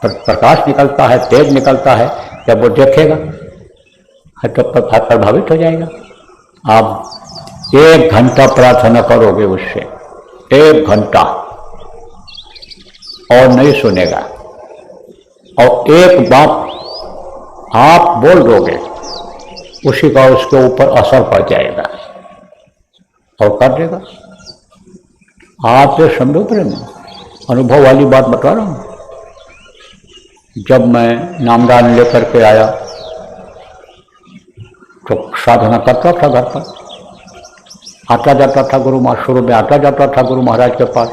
प्रकाश निकलता है, तेज निकलता है। जब वो देखेगा तो प्रभावित हो जाएगा। आप 1 घंटा प्रार्थना करोगे उससे, 1 घंटा, और नहीं सुनेगा, और एक बात आप बोल दोगे उसी का उसके ऊपर असर पड़ जाएगा और कर देगा। आप ये समझो प्रेम, अनुभव वाली बात बता रहा हूँ। जब मैं नामदान लेकर के आया तो साधना करता था घर पर, आता जाता था गुरु महाराज, शुरू में आता जाता था गुरु महाराज के पास,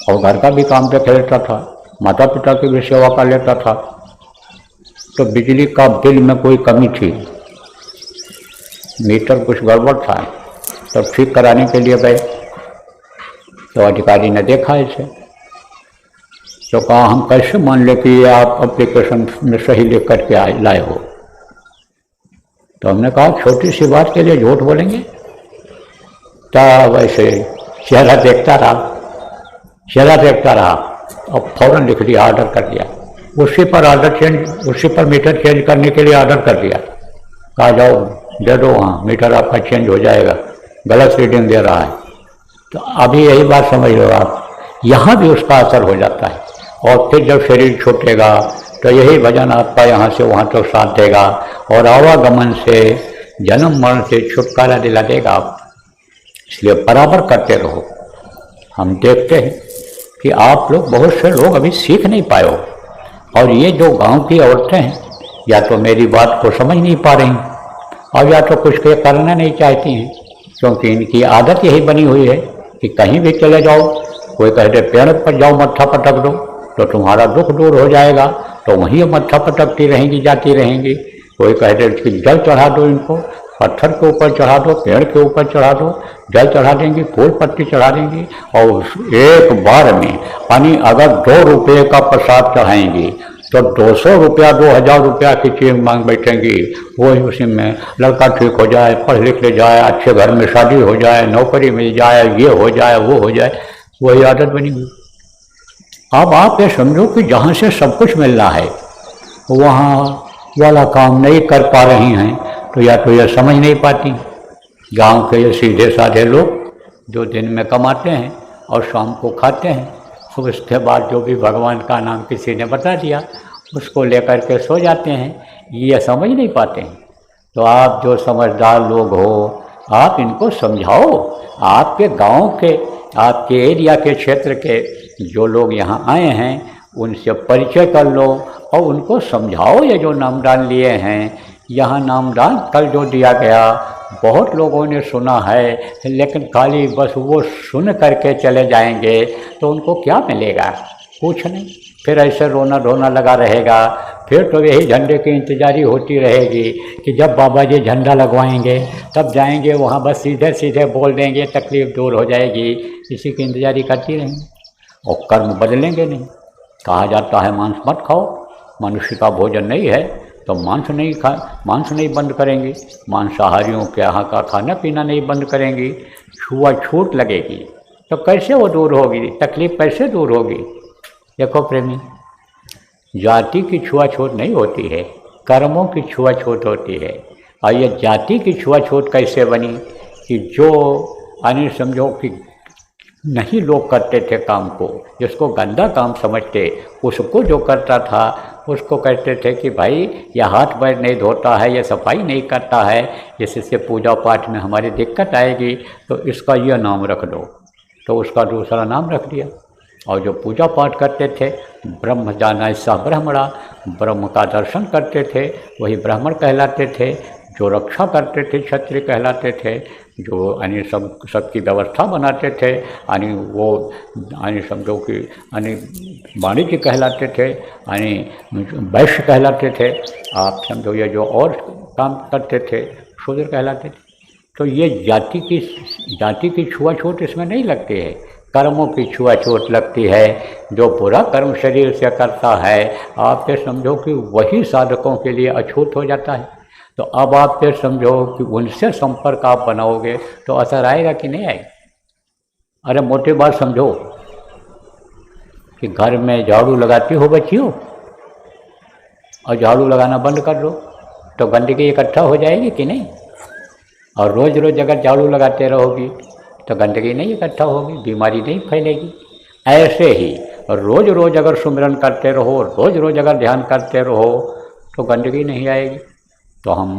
और घर का भी काम देख लेता था, माता पिता की भी सेवा कर लेता था। तो बिजली का बिल में कोई कमी थी, मीटर कुछ गड़बड़ था, तो ठीक कराने के लिए गए तो अधिकारी ने देखा इसे, तो कहा हम कैसे मान ले कि ये आप एप्लीकेशन में सही लिख करके लाए हो? तो हमने कहा छोटी सी बात के लिए झूठ बोलेंगे? तब वैसे चेहरा देखता रहा और फौरन लिख दिया, ऑर्डर कर दिया। उसी पर ऑर्डर चेंज, उसी पर मीटर चेंज करने के लिए ऑर्डर कर दिया। कहा जाओ दे दो, हाँ मीटर आपका चेंज हो जाएगा, गलत रीडिंग दे रहा है। तो अभी यही बात समझ लो आप, यहाँ भी उसका असर हो जाता है। और फिर जब शरीर छूटेगा तो यही भजन आपका यहाँ से वहाँ तक साथ देगा और आवागमन से, जन्म मरण से छुटकारा दिला देगा आप। इसलिए बराबर करते रहो। हम देखते हैं कि आप लोग, बहुत से लोग अभी सीख नहीं पाए हो, और ये जो गांव की औरतें हैं या तो मेरी बात को समझ नहीं पा रही और या तो कुछ के करना नहीं चाहती हैं, क्योंकि इनकी आदत यही बनी हुई है कि कहीं भी चले जाओ, कोई कह दे पेड़ पर जाओ मत्था पटक दो तो तुम्हारा दुख दूर हो जाएगा, तो वहीं मत्था पटकती रहेंगी, जाती रहेंगी। कोई कह दे कि जल चढ़ा दो इनको, पत्थर के ऊपर चढ़ा दो, पेड़ के ऊपर चढ़ा दो, जल चढ़ा देंगी, फूल पत्ती चढ़ा देंगी, और एक बार में यानी अगर 2 रुपये का प्रसाद चढ़ाएंगी तो 200 रुपया 2000 रुपया की चीज मांग बैठेंगी। वही उसी में लड़का ठीक हो जाए, पढ़ लिख ले जाए, अच्छे घर में शादी हो जाए, नौकरी मिल जाए, ये हो जाए, वो हो जाए, वही आदत बनी हुई। अब आप ये समझो कि जहाँ से सब कुछ मिलना है वहाँ वाला काम नहीं कर पा रही हैं, तो या तो यह समझ नहीं पाती। गांव के ये सीधे साधे लोग जो दिन में कमाते हैं और शाम को खाते हैं, फिर उसके बाद जो भी भगवान का नाम किसी ने बता दिया उसको लेकर के सो जाते हैं, ये समझ नहीं पाते हैं। तो आप जो समझदार लोग हो, आप इनको समझाओ। आपके गांव के, आपके एरिया के, क्षेत्र के जो लोग यहाँ आए हैं उनसे परिचय कर लो और उनको समझाओ। ये जो नामदान लिए हैं, यहाँ नामदान कल जो दिया गया बहुत लोगों ने सुना है, लेकिन खाली बस वो सुन करके चले जाएंगे तो उनको क्या मिलेगा? कुछ नहीं। फिर ऐसे रोना धोना लगा रहेगा। फिर तो यही झंडे की इंतजारी होती रहेगी कि जब बाबा जी झंडा लगवाएंगे तब जाएंगे वहाँ, बस सीधे सीधे बोल देंगे, तकलीफ दूर हो जाएगी। इसी की इंतजारी करती रहेंगे और कर्म बदलेंगे नहीं। कहा जाता है मांस मत खाओ, मनुष्य का भोजन नहीं है, तो मांस नहीं बंद करेंगी, मांसाहारियों के यहाँ का खाना पीना नहीं बंद करेंगी, छूआछूत लगेगी तो कैसे वो दूर होगी? तकलीफ कैसे दूर होगी? देखो प्रेमी, जाति की छुआछूत नहीं होती है, कर्मों की छुआछूत होती है। और ये जाति की छुआछूत कैसे बनी कि जो यानी समझो कि नहीं लोग करते थे काम को, जिसको गंदा काम समझते, उसको जो करता था उसको कहते थे कि भाई यह हाथ पैर नहीं धोता है, यह सफाई नहीं करता है, इससे पूजा पाठ में हमारी दिक्कत आएगी, तो इसका यह नाम रख दो। तो उसका दूसरा नाम रख दिया। और जो पूजा पाठ करते थे, ब्रह्म जाना सा ब्रह्मणा, ब्रह्म का दर्शन करते थे, वही ब्राह्मण कहलाते थे। जो रक्षा करते थे क्षत्रिय कहलाते थे। जो यानी सबकी व्यवस्था बनाते थे, यानी वो यानी समझो कि यानी वाणिज्य कहलाते थे, यानी वैश्य कहलाते थे। आप समझो ये जो और काम करते थे शूद्र कहलाते थे। तो ये जाति की छुआछूत इसमें नहीं लगती है, कर्मों की छुआछूत लगती है। जो बुरा कर्म शरीर से करता है, आप ये समझो कि वही साधकों के लिए अछूत हो जाता है। तो अब आप ये समझो कि उनसे संपर्क आप बनाओगे तो असर आएगा कि नहीं आएगा? अरे मोटी बात समझो कि घर में झाड़ू लगाती हो बच्चियों, और झाड़ू लगाना बंद कर दो तो गंदगी इकट्ठा हो जाएगी कि नहीं? और रोज़ रोज़ अगर झाड़ू लगाते रहोगी तो गंदगी नहीं इकट्ठा होगी, बीमारी नहीं फैलेगी। ऐसे ही रोज़ रोज़ अगर सुमिरन करते रहो, रोज़ रोज़ अगर ध्यान करते रहो तो गंदगी नहीं आएगी। तो हम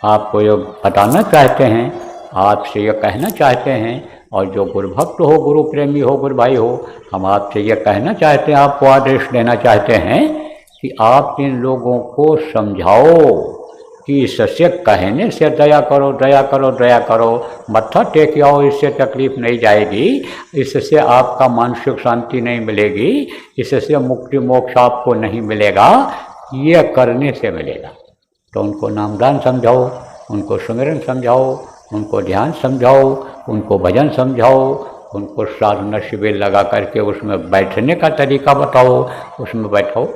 आपको ये बताना चाहते हैं, आपसे ये कहना चाहते हैं, और जो गुरु भक्त हो, गुरु प्रेमी हो, गुरु भाई हो, हम आपसे ये कहना चाहते हैं, आपको आदेश देना चाहते हैं कि आप इन लोगों को समझाओ कि इससे कहने से दया करो, दया करो, दया करो, मत्था टेक आओ, इससे तकलीफ नहीं जाएगी, इससे आपका मानसिक शांति नहीं मिलेगी, इससे मुक्ति मोक्ष आपको नहीं मिलेगा, ये करने से मिलेगा। तो उनको नामदान समझाओ, उनको सुमिरन समझाओ, उनको ध्यान समझाओ, उनको भजन समझाओ, उनको साधना शिविर लगा करके उसमें बैठने का तरीका बताओ, उसमें बैठो।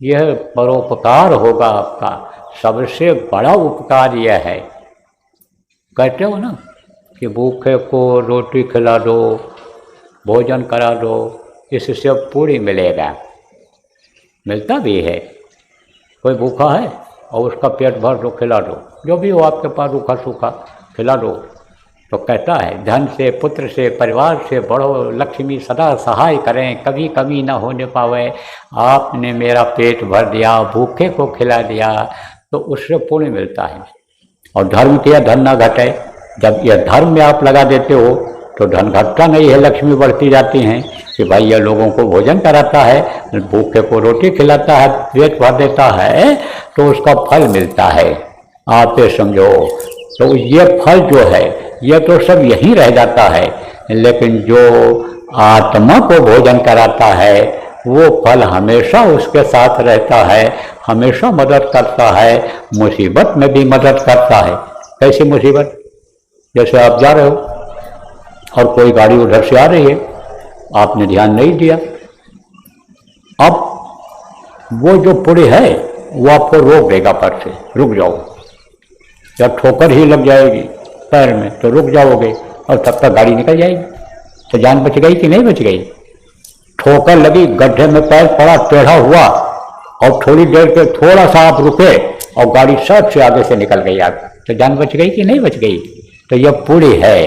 यह परोपकार होगा आपका। सबसे बड़ा उपकार यह है, कहते हो ना कि भूखे को रोटी खिला दो, भोजन करा दो, इससे पूरी मिलेगा। मिलता भी है। कोई भूखा है और उसका पेट भर दो, खिला दो, जो भी हो आपके पास रूखा सूखा खिला दो, तो कहता है धन से, पुत्र से, परिवार से बढ़ो, लक्ष्मी सदा सहाय करें, कभी कमी न होने पावे। आपने मेरा पेट भर दिया, भूखे को खिला दिया, तो उससे पुण्य मिलता है। और धर्म किया धन ना घटे। जब यह धर्म में आप लगा देते हो तो धन घटता नहीं है, लक्ष्मी बढ़ती जाती हैं कि भाई यह लोगों को भोजन कराता है, भूखे को रोटी खिलाता है, पेट भर देता है, तो उसका फल मिलता है। आप ये समझो। तो ये फल जो है ये तो सब यहीं रह जाता है, लेकिन जो आत्मा को भोजन कराता है वो फल हमेशा उसके साथ रहता है, हमेशा मदद करता है, मुसीबत में भी मदद करता है। कैसी मुसीबत? जैसे आप जा रहे हो और कोई गाड़ी उधर से आ रही है, आपने ध्यान नहीं दिया, अब वो जो पुड़ी है वो आपको रोक देगा पर से, रुक जाओ। जब ठोकर ही लग जाएगी पैर में तो रुक जाओगे और तब तक गाड़ी निकल जाएगी। तो जान बच गई कि नहीं बच गई? ठोकर लगी, गड्ढे में पैर पड़ा टेढ़ा हुआ और थोड़ी देर के थोड़ा सा आप रुके और गाड़ी सड़क से आगे से निकल गई आप, तो जान बच गई कि नहीं बच गई? तो यह पुड़ी है,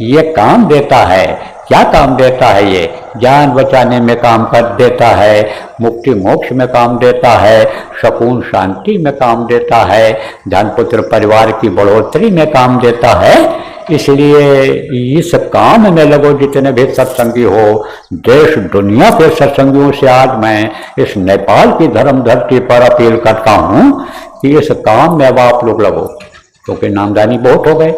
ये काम देता है। क्या काम देता है? ये जान बचाने में काम कर देता है, मुक्ति मोक्ष में काम देता है, सुकून शांति में काम देता है, धन पुत्र परिवार की बढ़ोतरी में काम देता है। इसलिए इस काम में लगो जितने भी सत्संगी हो। देश दुनिया के सत्संगियों से आज मैं इस नेपाल की धर्म धरती पर अपील करता हूँ कि इस काम में अब आप लोग लगो, क्योंकि नामदानी बहुत हो गए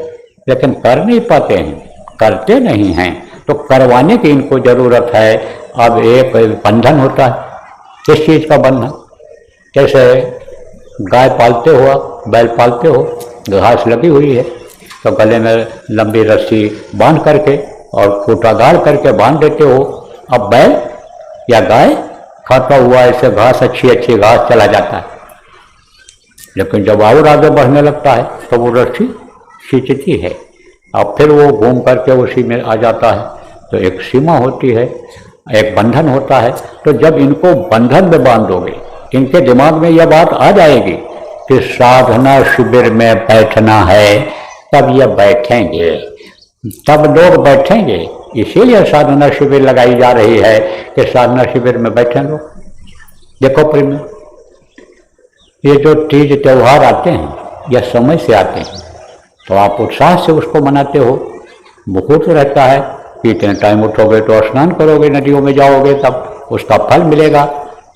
लेकिन कर नहीं पाते हैं, करते नहीं हैं, तो करवाने की इनको जरूरत है। अब एक बंधन होता है, किस चीज़ का बंधन? जैसे गाय पालते हो, बैल पालते हो, घास लगी हुई है तो गले में लंबी रस्सी बांध करके और खूंटा गाड़ करके बांध देते हो। अब बैल या गाय खाता हुआ ऐसे घास, अच्छी अच्छी घास चला जाता है, लेकिन जब और आगे बढ़ने लगता है तो वो रस्सी खींचती है, अब फिर वो घूम करके उसी में आ जाता है। तो एक सीमा होती है, एक बंधन होता है। तो जब इनको बंधन में बांध दोगे, इनके दिमाग में यह बात आ जाएगी कि साधना शिविर में बैठना है, तब यह बैठेंगे, तब लोग बैठेंगे। इसीलिए साधना शिविर लगाई जा रही है कि साधना शिविर में बैठें लोग। देखो प्रेम, ये जो तीज त्यौहार आते हैं यह समय से आते हैं, तो आप उत्साह से उसको मनाते हो। मुहूर्त रहता है कि इतने टाइम उठोगे तो स्नान करोगे, नदियों में जाओगे, तब उसका फल मिलेगा।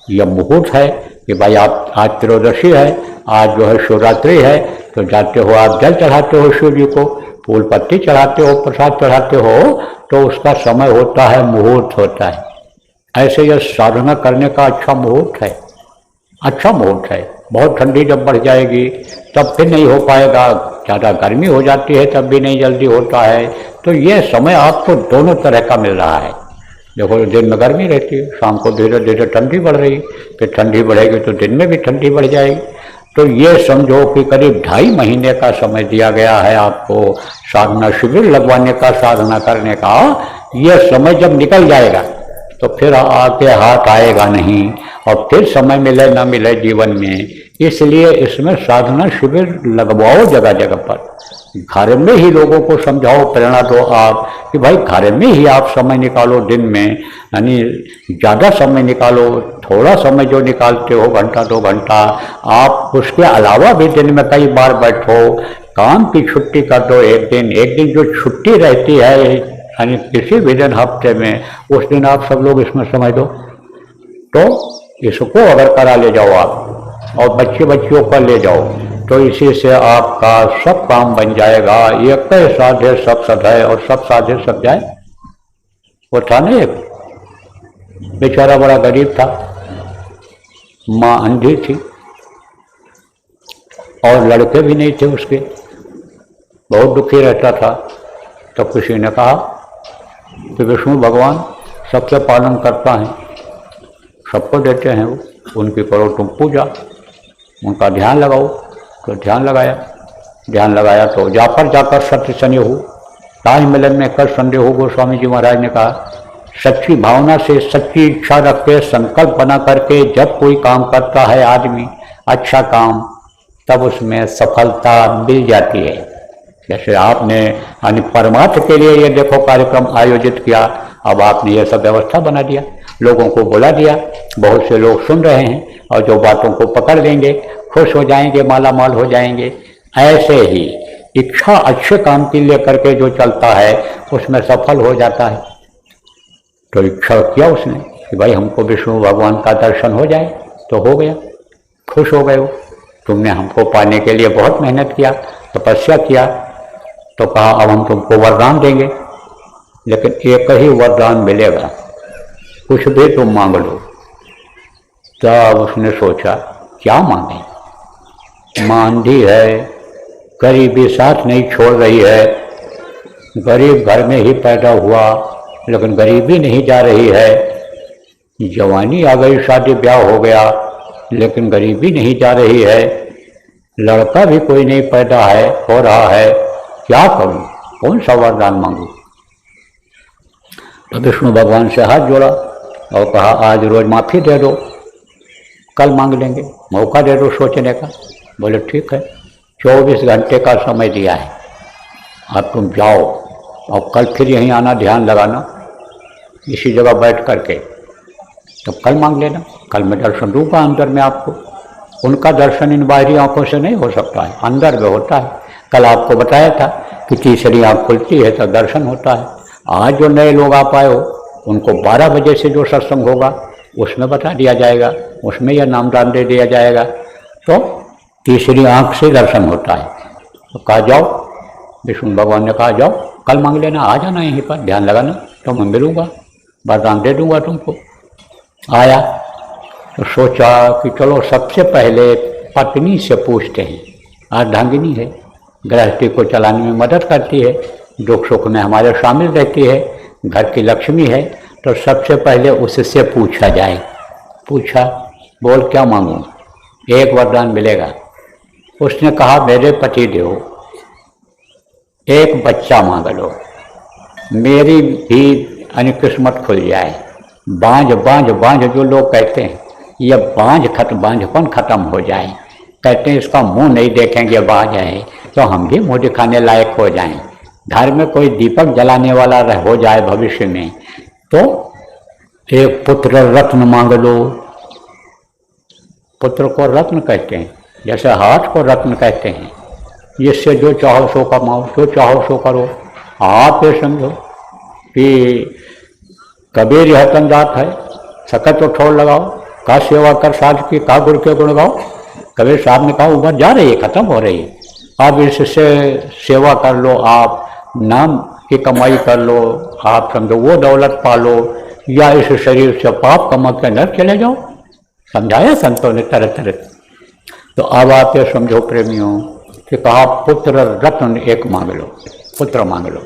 यह मुहूर्त है कि भाई आप आज त्रयोदशी है, आज जो है शिवरात्रि है, तो जाते हो आप जल चढ़ाते हो शिव जी को, फूल पत्ती चढ़ाते हो, प्रसाद चढ़ाते हो, तो उसका समय होता है, मुहूर्त होता है। ऐसे यह साधना करने का अच्छा मुहूर्त है, अच्छा मुहूर्त है। बहुत ठंडी जब बढ़ जाएगी तब फिर नहीं हो पाएगा, ज़्यादा गर्मी हो जाती है तब भी नहीं जल्दी होता है। तो ये समय आपको दोनों तरह का मिल रहा है। देखो दिन में गर्मी रहती है, शाम को धीरे धीरे ठंडी बढ़ रही, फिर ठंडी बढ़ेगी तो दिन में भी ठंडी बढ़ जाएगी। तो ये समझो कि करीब 2.5 महीने का समय दिया गया है आपको साधना शिविर लगवाने का, साधना करने का। यह समय जब निकल जाएगा तो फिर आके हाथ आएगा नहीं, और फिर समय मिले ना मिले जीवन में। इसलिए इसमें साधना शिविर लगवाओ जगह जगह पर। घर में ही लोगों को समझाओ, प्रेरणा दो आप कि भाई घर में ही आप समय निकालो, दिन में यानी ज़्यादा समय निकालो। थोड़ा समय जो निकालते हो, घंटा 2 घंटा, आप उसके अलावा भी दिन में कई बार बैठो। काम की छुट्टी कर दो, एक दिन जो छुट्टी रहती है यानी किसी भी दिन हफ्ते में, उस दिन आप सब लोग इसमें समय दो। तो इसको अगर करा ले जाओ आप और बच्चियों पर ले जाओ, तो इसी से आपका सब काम बन जाएगा। एक साधे सब सधाए और सब साधे सब जाए। वो था ना एक बेचारा बड़ा गरीब था, माँ अंधी थी और लड़के भी नहीं थे उसके, बहुत दुखी रहता था। तो किसी ने कहा कि विष्णु भगवान सबके पालन करता है, सबको देते हैं, वो उनकी करो तुम पूजा, उनका ध्यान लगाओ। तो ध्यान लगाया तो जाकर सत्य संदेह हो, ताज मिलन में कर संदेह हो। गोस्वामी जी महाराज ने कहा सच्ची भावना से, सच्ची इच्छा रख के, संकल्प बना करके जब कोई काम करता है आदमी अच्छा काम, तब उसमें सफलता मिल जाती है। जैसे आपने यानी परमार्थ के लिए ये देखो कार्यक्रम आयोजित किया, अब आपने ये सब व्यवस्था बना दिया, लोगों को बुला दिया, बहुत से लोग सुन रहे हैं और जो बातों को पकड़ लेंगे खुश हो जाएंगे, माला माल हो जाएंगे। ऐसे ही इच्छा अच्छे काम के लिए करके जो चलता है उसमें सफल हो जाता है। तो इच्छा किया उसने कि भाई हमको विष्णु भगवान का दर्शन हो जाए, तो हो गया, खुश हो गए हो। तुमने हमको पाने के लिए बहुत मेहनत किया, तपस्या किया, तो कहा अब हम तुमको वरदान देंगे, लेकिन एक ही वरदान मिलेगा, कुछ भी तुम मांग लो। तब उसने सोचा क्या मांगे, माँ अंधी है, गरीबी साथ नहीं छोड़ रही है। गरीब घर में ही पैदा हुआ लेकिन गरीबी नहीं जा रही है। जवानी आ गई, शादी ब्याह हो गया लेकिन गरीबी नहीं जा रही है। लड़का भी कोई नहीं पैदा है हो रहा है, क्या करूं, कौन सा वरदान मांगूं। तो विष्णु भगवान से हाथ जोड़ा और कहा आज रोज माफ़ी दे दो, कल मांग लेंगे, मौका दे दो सोचने का। बोले ठीक है, 24 घंटे का समय दिया है, अब तुम जाओ और कल फिर यहीं आना, ध्यान लगाना इसी जगह बैठ करके, तो कल मांग लेना, कल मैं दर्शन दूंगा अंदर में आपको। उनका दर्शन इन बाहरी आंखों से नहीं हो सकता है, अंदर में होता है। कल आपको बताया था कि तीसरी आँख खुलती है तो दर्शन होता है। आज जो नए लोग आप आए हो उनको 12 बजे से जो सत्संग होगा उसमें बता दिया जाएगा, उसमें यह नामदान दे दिया जाएगा, तो तीसरी आँख से दर्शन होता है। तो कहा जाओ, विष्णु भगवान ने कहा जाओ कल मांग लेना, आ जाना यहीं पर, ध्यान लगाना, तो मैं मिलूँगा, वरदान दे दूँगा तुमको। आया तो सोचा कि चलो सबसे पहले पत्नी से पूछते हैं, अर्धांगिनी है, गृहस्थी को चलाने में मदद करती है, दुख सुख में हमारे शामिल रहती है, घर की लक्ष्मी है, तो सबसे पहले उससे पूछा जाए। पूछा, बोल क्या मांगूं, एक वरदान मिलेगा। उसने कहा मेरे पति देव एक बच्चा मांग लो, मेरी भी किस्मत खुल जाए। बांझ बांझ बांझ जो लोग कहते हैं, यह बांझपन खत्म हो जाए। कहते हैं इसका मुंह नहीं देखेंगे बांझ है, तो हम भी मुंह दिखाने लायक हो जाएं। घर में कोई दीपक जलाने वाला हो जाए भविष्य में, तो एक पुत्र रत्न मांग लो। पुत्र को रत्न कहते हैं, जैसे हाथ को रत्न कहते हैं। जिससे जो चाहो सो कमाओ, जो चाहो सो करो। आप ये समझो कि कबीर यह तंजात है, सकत तो ठोर लगाओ, का सेवा कर साध की, का गुरु के गुण गाओ। कबीर साहब ने कहा उम्र जा रही है, खत्म हो रही है, आप इससे सेवा कर लो, आप नाम की कमाई कर लो, आप समझो वो दौलत पालो, या इस शरीर से पाप कमा के नरक चले जाओ। समझाया संतों ने तरह तरह। तो अब आप ये समझो प्रेमियों कि कहा पुत्र रत्न एक मांग लो, पुत्र मांग लो।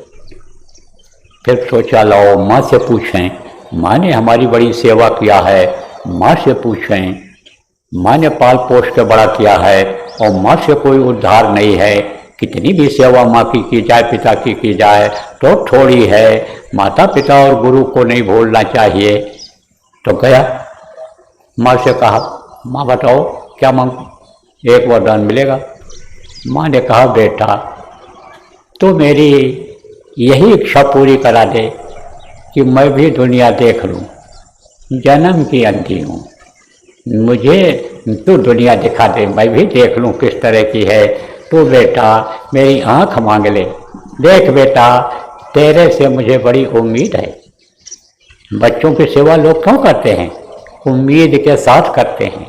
फिर सोचा लाओ माँ से पूछें, माँ ने हमारी बड़ी सेवा किया है, माँ से पूछें, माँ ने पाल पोष के बड़ा किया है और माँ से कोई उद्धार नहीं है। कितनी भी सेवा माँ की जाए, पिता की जाए तो थोड़ी है। माता पिता और गुरु को नहीं भूलना चाहिए। तो गया माँ से कहा, माँ बताओ क्या मांगूं, एक वरदान मिलेगा। माँ ने कहा बेटा तो मेरी यही इच्छा पूरी करा दे कि मैं भी दुनिया देख लूँ, जन्म की अंधी हूँ, मुझे तू दुनिया दिखा दे, मैं भी देख लूँ किस तरह की है। तो बेटा मेरी आँख मांग ले, देख बेटा तेरे से मुझे बड़ी उम्मीद है। बच्चों की सेवा लोग क्यों करते हैं, उम्मीद के साथ करते हैं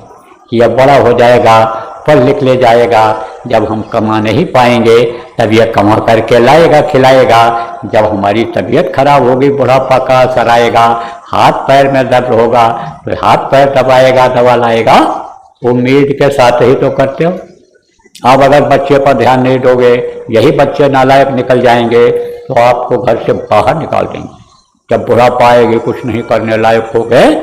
कि अब बड़ा हो जाएगा, पढ़ लिख ले जाएगा, जब हम कमा नहीं पाएंगे तब यह कमा करके लाएगा, खिलाएगा। जब हमारी तबीयत खराब होगी, बुढ़ापा का असर आएगा, हाथ पैर में दर्द होगा तो हाथ पैर दबाएगा, दवा लाएगा। उम्मीद के साथ ही तो करते हो। आप अगर बच्चे पर ध्यान नहीं दोगे, यही बच्चे नालायक निकल जाएंगे तो आपको घर से बाहर निकाल देंगे। जब बुढ़ापा आएगी, कुछ नहीं करने लायक हो गए,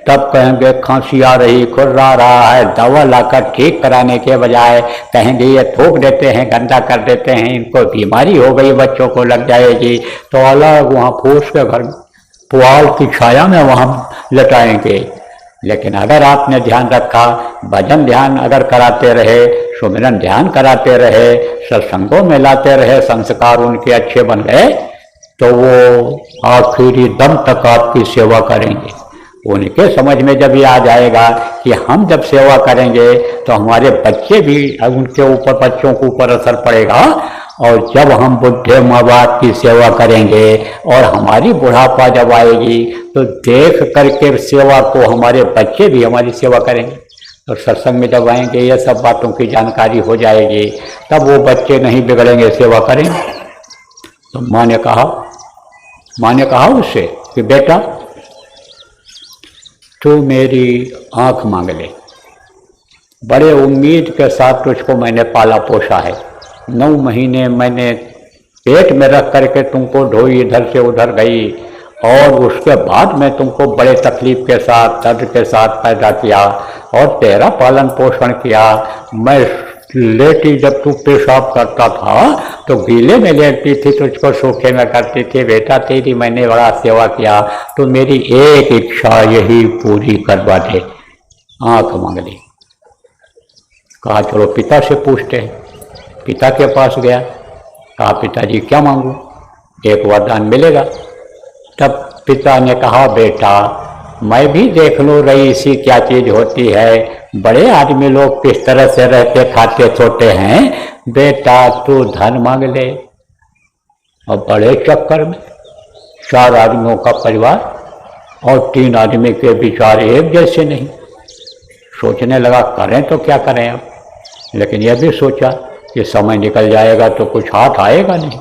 तब कहेंगे खांसी आ रही, खुर्रा रहा है, दवा लाकर ठीक कराने के बजाय कहेंगे ये थूक देते हैं, गंदा कर देते हैं, इनको बीमारी हो गई, बच्चों को लग जाएगी, तो अलग वहाँ फूस के घर पुआल की छाया में वहाँ लटाएंगे। लेकिन अगर आपने ध्यान रखा, भजन ध्यान अगर कराते रहे, सुमिरन ध्यान कराते रहे, सत्संगों में लाते रहे, संस्कार उनके अच्छे बन गए, तो वो आखिरी दम तक आपकी सेवा करेंगे। उनके समझ में जब ये आ जाएगा कि हम जब सेवा करेंगे तो हमारे बच्चे भी, उनके ऊपर, बच्चों के ऊपर असर पड़ेगा, और जब हम बुढ़े माँ बाप की सेवा करेंगे और हमारी बुढ़ापा जब आएगी तो देख करके सेवा को हमारे बच्चे भी हमारी सेवा करेंगे। तो सत्संग में जब आएंगे ये सब बातों की जानकारी हो जाएगी, तब वो बच्चे नहीं बिगड़ेंगे, सेवा करेंगे। तो माँ ने कहा उससे कि बेटा तू मेरी आँख मांग ले, बड़े उम्मीद के साथ तुझको मैंने पाला पोसा है, 9 महीने मैंने पेट में रख करके तुमको ढोई, इधर से उधर गई, और उसके बाद मैं तुमको बड़े तकलीफ के साथ, दर्द के साथ पैदा किया और तेरा पालन पोषण किया। मैं लेटी जब तू पेशाब करता था तो गीले में लेटती थी, तुझको सूखे में करती थी। बेटा तेरी मैंने बड़ा सेवा किया, तो मेरी एक इच्छा यही पूरी करवा दे। आंख मांग ली। कहा चलो पिता से पूछते हैं। पिता के पास गया, कहा पिताजी क्या मांगू, एक वरदान मिलेगा। तब पिता ने कहा बेटा मैं भी देख लूँ रईसी क्या चीज होती है, बड़े आदमी लोग किस तरह से रहते खाते सोते हैं, बेटा तू धन मांग ले। और बड़े चक्कर में 4 आदमियों का परिवार और 3 आदमी के विचार एक जैसे नहीं। सोचने लगा करें तो क्या करें अब, लेकिन यह भी सोचा कि समय निकल जाएगा तो कुछ हाथ आएगा नहीं।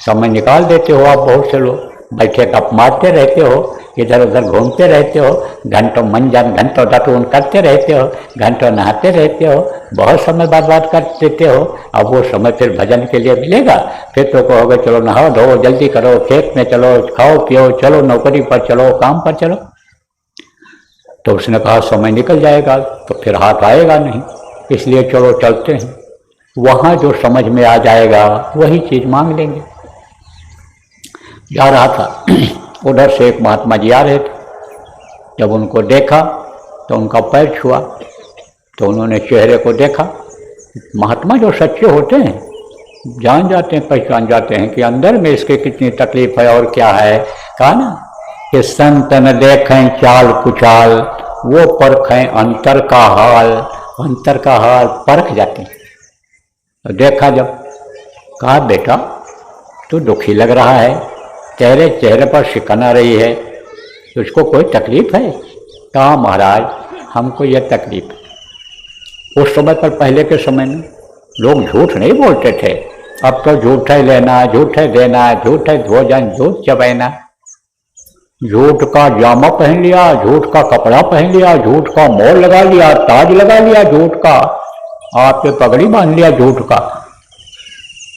समय निकाल देते हो आप, बहुत से लोग बैठे गप मारते रहते हो, इधर उधर घूमते रहते हो, घंटों मंजन घंटों दतून करते रहते हो, घंटों नहाते रहते हो, बहुत समय बर्बाद कर देते हो। अब वो समय फिर भजन के लिए मिलेगा, फिर तो कहोगे चलो नहाओ धो जल्दी करो, खेत में चलो, खाओ पियो, चलो नौकरी पर चलो, काम पर चलो। तो उसने कहा समय निकल जाएगा तो फिर हाथ आएगा नहीं, इसलिए चलो चलते हैं, वहाँ जो समझ में आ जाएगा वही चीज़ मांग लेंगे। जा रहा था, उधर से एक महात्मा जी आ रहे थे। जब उनको देखा तो उनका पैर छुआ, तो उन्होंने चेहरे को देखा। महात्मा जो सच्चे होते हैं जान जाते हैं, पहचान जाते हैं कि अंदर में इसके कितनी तकलीफ है और क्या है। कहा ना कि संत न देखें चाल कुचाल, वो परखें अंतर का हाल। अंतर का हाल परख जाते हैं। तो देखा जब, कहा बेटा तू दुखी लग रहा है, तेरे चेहरे पर शिकन आ रही है, तुझको कोई तकलीफ है? कहा महाराज हमको यह तकलीफ है। उस समय पर, पहले के समय में लोग झूठ नहीं बोलते थे। अब तो झूठ है लेना, झूठ है देना, झूठ है भोजन, झूठ चबैना। झूठ का जामा पहन लिया, झूठ का कपड़ा पहन लिया, झूठ का मोल लगा लिया, ताज लगा लिया झूठ का, आपके पगड़ी बांध लिया झूठ का।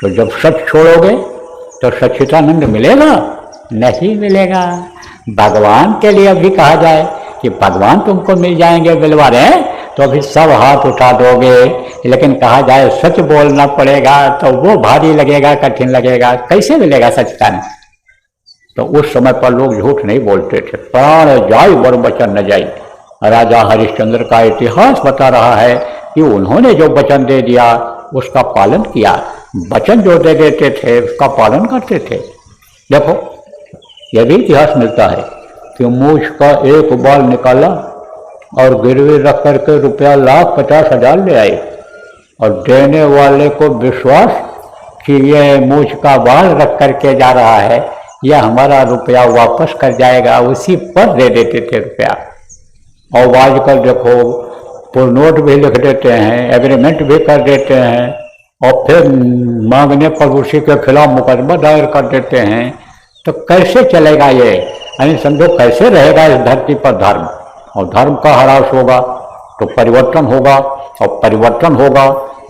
तो जब सच छोड़ोगे तो सच्चिदानंद मिलेगा? नहीं मिलेगा। भगवान के लिए भी कहा जाए कि भगवान तुमको मिल जाएंगे बिलवा रहे, तो अभी सब हाथ उठा दोगे, लेकिन कहा जाए सच बोलना पड़ेगा तो वो भारी लगेगा, कठिन लगेगा, कैसे मिलेगा सच्चिदानंद? तो उस समय पर लोग झूठ नहीं बोलते थे। प्राण जाय बर वचन न जाय। राजा हरिश्चंद्र का इतिहास बता रहा है कि उन्होंने जो वचन दे दिया उसका पालन किया, वचन जो दे देते थे उसका पालन करते थे। देखो यह भी इतिहास मिलता है कि मूछ का एक बाल निकाला और गिरवी रख करके रुपया 1,50,000 ले आए, और देने वाले को विश्वास कि ये मूछ का बाल रख करके जा रहा है, यह हमारा रुपया वापस कर जाएगा, उसी पर दे देते थे रुपया। और आजकल देखो नोट भी लिख देते हैं, एग्रीमेंट भी कर देते हैं, और फिर मांगने पर उसी के खिलाफ मुकदमा दायर कर देते हैं। तो कैसे चलेगा ये? यानी समझो कैसे रहेगा इस धरती पर धर्म? और धर्म का ह्रास होगा तो परिवर्तन होगा, और परिवर्तन होगा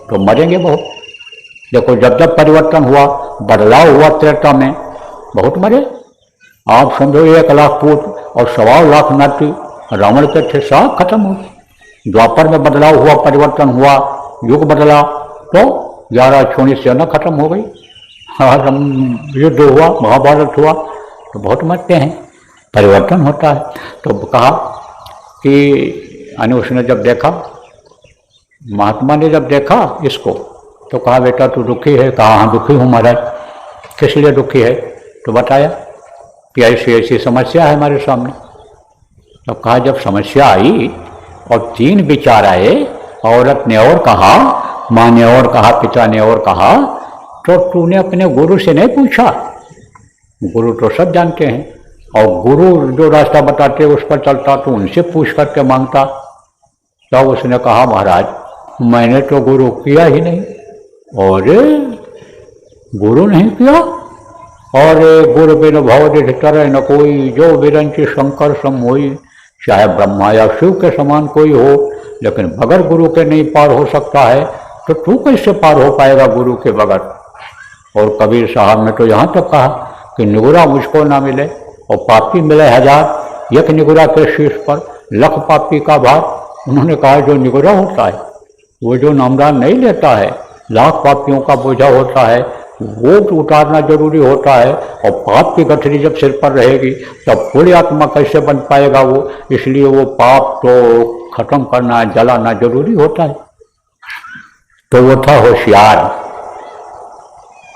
तो मरेंगे बहुत। देखो जब जब परिवर्तन हुआ, बदलाव हुआ त्रेता में, बहुत मरे। आप समझो 1,00,000 पूत और 1,25,00,000 नाती रावण के थे, सब खत्म हो गए। द्वापर में बदलाव हुआ, परिवर्तन हुआ, युग बदला तो 11-19 सेना खत्म हो गई। युद्ध हुआ, महाभारत हुआ, तो बहुत मरते हैं, परिवर्तन होता है। तो कहा कि उसने जब देखा, महात्मा ने जब देखा इसको, तो कहा बेटा तू दुखी है? कहा हाँ दुखी हूँ महाराज। किस लिए दुखी है? तो बताया कि ऐसी ऐसी समस्या है हमारे सामने। तो कहा जब समस्या आई और 3 विचार आए, औरत ने और कहा, माँ ने और कहा, पिता ने और कहा, तो तूने अपने गुरु से नहीं पूछा? गुरु तो सब जानते हैं, और गुरु जो रास्ता बताते उस पर चलता, तो उनसे पूछ करके मांगता। तब उसने कहा महाराज मैंने तो गुरु किया ही नहीं। और गुरु नहीं किया? और गुरु बिन भव तरह न कोई, जो विरंची शंकर सम होई। चाहे ब्रह्मा या शिव के समान कोई हो, लेकिन बगैर गुरु के नहीं पार हो सकता है। तो तू कैसे पार हो पाएगा गुरु के बगैर। और कबीर साहब ने तो यहाँ तक कहा कि निगुरा मुझको ना मिले और पापी मिले 1000, एक निगुरा के शीर्ष पर लख पापी का भार। उन्होंने कहा जो निगुरा होता है वो जो नामदान नहीं लेता है, लाख पापियों का बोझा होता है, वो उतारना जरूरी होता है। और पाप की गठरी जब सिर पर रहेगी तब पूरी आत्मा कैसे बन पाएगा वो, इसलिए वो पाप तो खत्म करना, जलाना जरूरी होता है। तो वो था होशियार,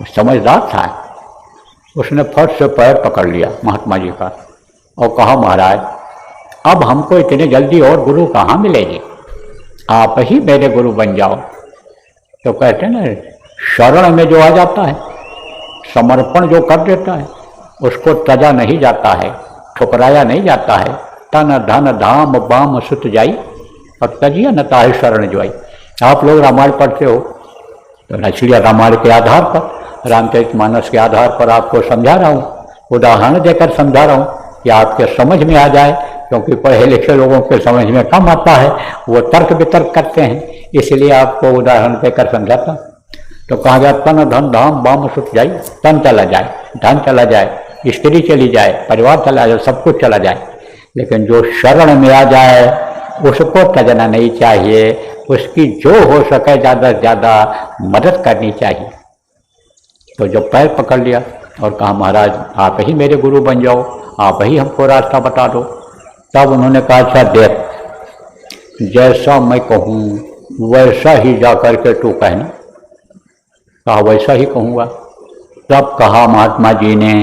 समझदार था। उसने फट से पैर पकड़ लिया महात्मा जी का और कहा महाराज अब हमको इतने जल्दी और गुरु कहाँ मिलेंगे, आप ही मेरे गुरु बन जाओ। तो कहते हैं ना शरण में जो आ जाता है, समर्पण जो कर देता है, उसको तजा नहीं जाता है, ठुकराया नहीं जाता है। तन धन धाम बाम सुत जाई और तजिया नता है शरण जोई। आप लोग रामायण पढ़ते हो तो इसलिए रामायण के आधार पर, रामचरितमानस के आधार पर आपको समझा रहा हूँ, उदाहरण देकर समझा रहा हूँ कि आपके समझ में आ जाए, क्योंकि पढ़े लिखे लोगों के समझ में कम आता है, वो तर्क वितर्क करते हैं, इसलिए आपको उदाहरण देकर समझाता। तो कहा गया तन धन धाम बाम सुत जाए, तन चला जाए, धन चला जाए, स्त्री चली जाए, परिवार चला जाए, सब कुछ चला जाए, लेकिन जो शरण में आ जाए उसको तजना नहीं चाहिए, उसकी जो हो सके ज़्यादा से ज़्यादा मदद करनी चाहिए। तो जब पैर पकड़ लिया और कहा महाराज आप ही मेरे गुरु बन जाओ, आप ही हमको रास्ता बता दो। तब उन्होंने कहा अच्छा देख जैसा मैं कहूँ वैसा ही जा कर के तू कहना। कहा वैसा ही कहूँगा। तब कहा महात्मा जी ने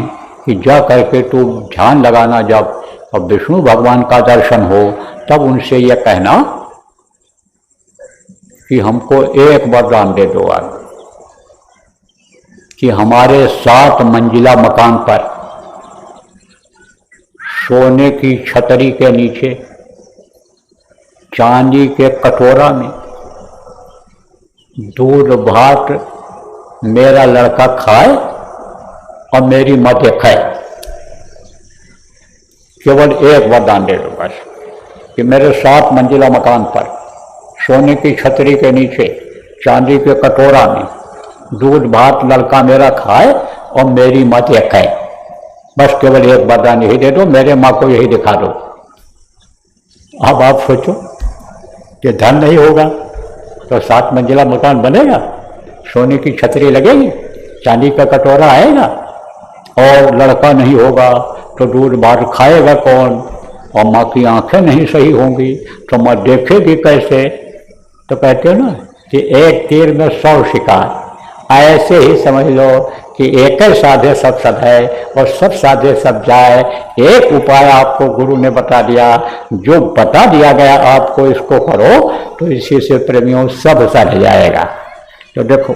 कि जा करके तू ध्यान लगाना, जब अब विष्णु भगवान का दर्शन हो तब उनसे यह कहना कि हमको एक वरदान दे दो आप, कि हमारे 7 मंजिला मकान पर सोने की छतरी के नीचे चांदी के कटोरा में दूध भात मेरा लड़का खाए और मेरी मत खाए। केवल एक वरदान दे दो बस, कि मेरे 7 मंजिला मकान पर सोने की छतरी के नीचे चांदी के कटोरा में दूध भात लड़का मेरा खाए और मेरी मत खाए। बस केवल एक वरदान यही दे दो, मेरे माँ को यही दिखा दो। अब आप सोचो कि धन नहीं होगा तो 7 मंजिला मकान बनेगा, सोने की छतरी लगेगी, चांदी का कटोरा आएगा, और लड़का नहीं होगा तो दूध भात खाएगा कौन, और माँ की आंखें नहीं सही होंगी तो माँ देखेगी कैसे। तो कहते हो ना कि एक तीर में 100 शिकार, ऐसे ही समझ लो कि एक ही साधे सब सद है और सब साधे सब जाए। एक उपाय आपको गुरु ने बता दिया, जो बता दिया गया आपको इसको करो, तो इसी से प्रेमियों सब सध जाएगा। तो देखो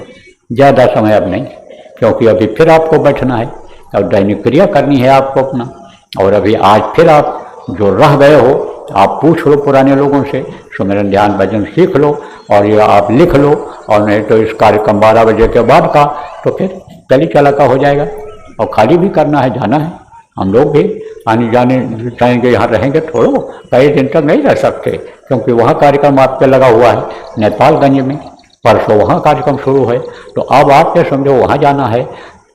ज़्यादा समय अब नहीं, क्योंकि अभी फिर आपको बैठना है और दैनिक क्रिया करनी है आपको अपना। और अभी आज फिर आप जो रह गए हो आप पूछ लो पुराने लोगों से, सुमिरन ध्यान भजन सीख लो और ये आप लिख लो, और नहीं तो इस कार्यक्रम 12 बजे के बाद का तो फिर चली चला का हो जाएगा। और खाली भी करना है, जाना है, हम लोग भी आने जाने जाएंगे, यहाँ रहेंगे थोड़ो, कई दिन तक नहीं रह सकते, क्योंकि वहाँ कार्यक्रम आपके लगा हुआ है नेपालगंज में, परसों वहाँ कार्यक्रम शुरू है। तो अब आपके समझो वहाँ जाना है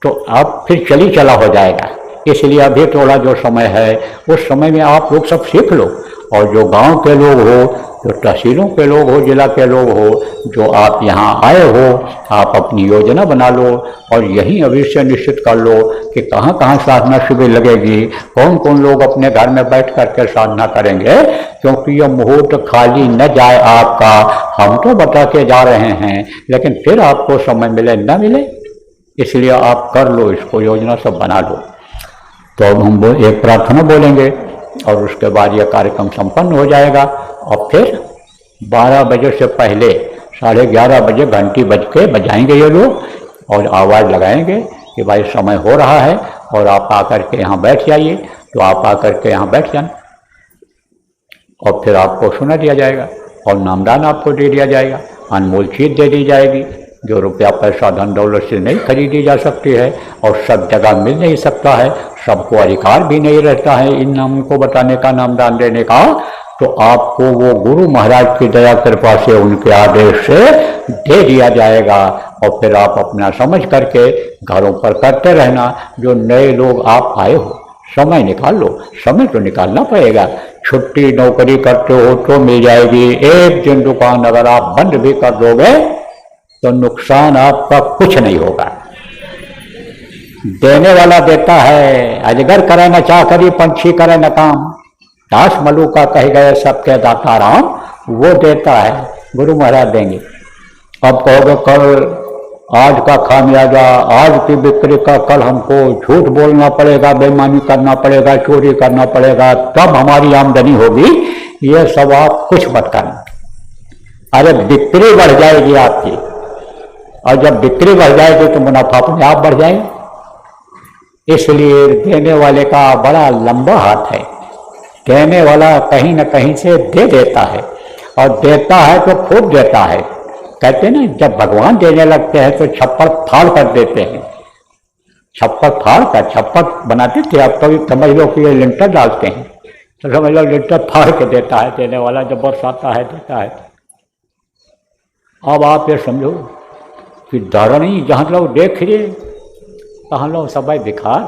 तो अब फिर चली चला हो जाएगा। इसलिए अभी थोड़ा जो समय है उस समय में आप लोग सब सीख लो, और जो गांव के लोग हो, जो तहसीलों के लोग हो, जिला के लोग हो, जो आप यहाँ आए हो, आप अपनी योजना बना लो और यही अवश्य निश्चित कर लो कि कहाँ कहाँ साधना शिविर लगेगी, कौन कौन लोग अपने घर में बैठ करके साधना करेंगे, क्योंकि यह मुहूर्त खाली न जाए आपका। हम तो बता के जा रहे हैं, लेकिन फिर आपको समय मिले न मिले, इसलिए आप कर लो, इसको योजना सब बना लो। तो अब हम एक प्रार्थना बोलेंगे और उसके बाद यह कार्यक्रम संपन्न हो जाएगा। और फिर 12 बजे से पहले 11:30 बजे घंटी बजाएंगे ये लोग और आवाज़ लगाएंगे कि भाई समय हो रहा है और आप आकर के यहाँ बैठ जाइए। तो आप आकर के यहाँ बैठ जाना और फिर आपको सुना दिया जाएगा और नामदान आपको दे दिया जाएगा, अनमोल चीज़ दे दी जाएगी जो रुपया पैसा धन दौलत से नहीं खरीदी जा सकती है और सब जगह मिल नहीं सकता है, सबको अधिकार भी नहीं रहता है इन नामों को बताने का, नामदान देने का। तो आपको वो गुरु महाराज की दया कृपा से उनके आदेश से दे दिया जाएगा। और फिर आप अपना समझ करके घरों पर करते रहना। जो नए लोग आप आए हो, समय निकाल लो, समय तो निकालना पड़ेगा। छुट्टी नौकरी करते हो तो मिल जाएगी। एक दिन दुकान अगर आप बंद भी कर दोगे तो नुकसान आपका कुछ नहीं होगा। देने वाला देता है, अजगर करे न चाकरी, पंछी करे न काम। दास मलू का कह गए सबके दाता राम, वो देता है, गुरु महाराज देंगे। अब कहोगे कल आज का खामियाजा, आज की बिक्री का कल हमको झूठ बोलना पड़ेगा, बेईमानी करना पड़ेगा, चोरी करना पड़ेगा, तब हमारी आमदनी होगी। ये सब आप कुछ मत करना। अरे बिक्री बढ़ जाएगी आपकी, और जब बिक्री बढ़ जाएगी तो मुनाफा अपने आप बढ़ जाएगा। इसलिए देने वाले का बड़ा लंबा हाथ है। देने वाला कहीं न कहीं से दे देता है, और देता है तो खूब देता है। कहते ना, जब भगवान देने लगते हैं तो छप्पर फाड़ कर देते हैं। छप्पर फाड़ कर छप्पर बनाते थे, अब कभी समझ लो कि ये लिंटर डालते हैं तो समझ लो लिंटर फाड़ के देता है देने वाला, जब बरसाता है देता है। अब आप ये समझो कि धरणी जहाँ लोग देख रहे तहाँ लोग सबई भिखार,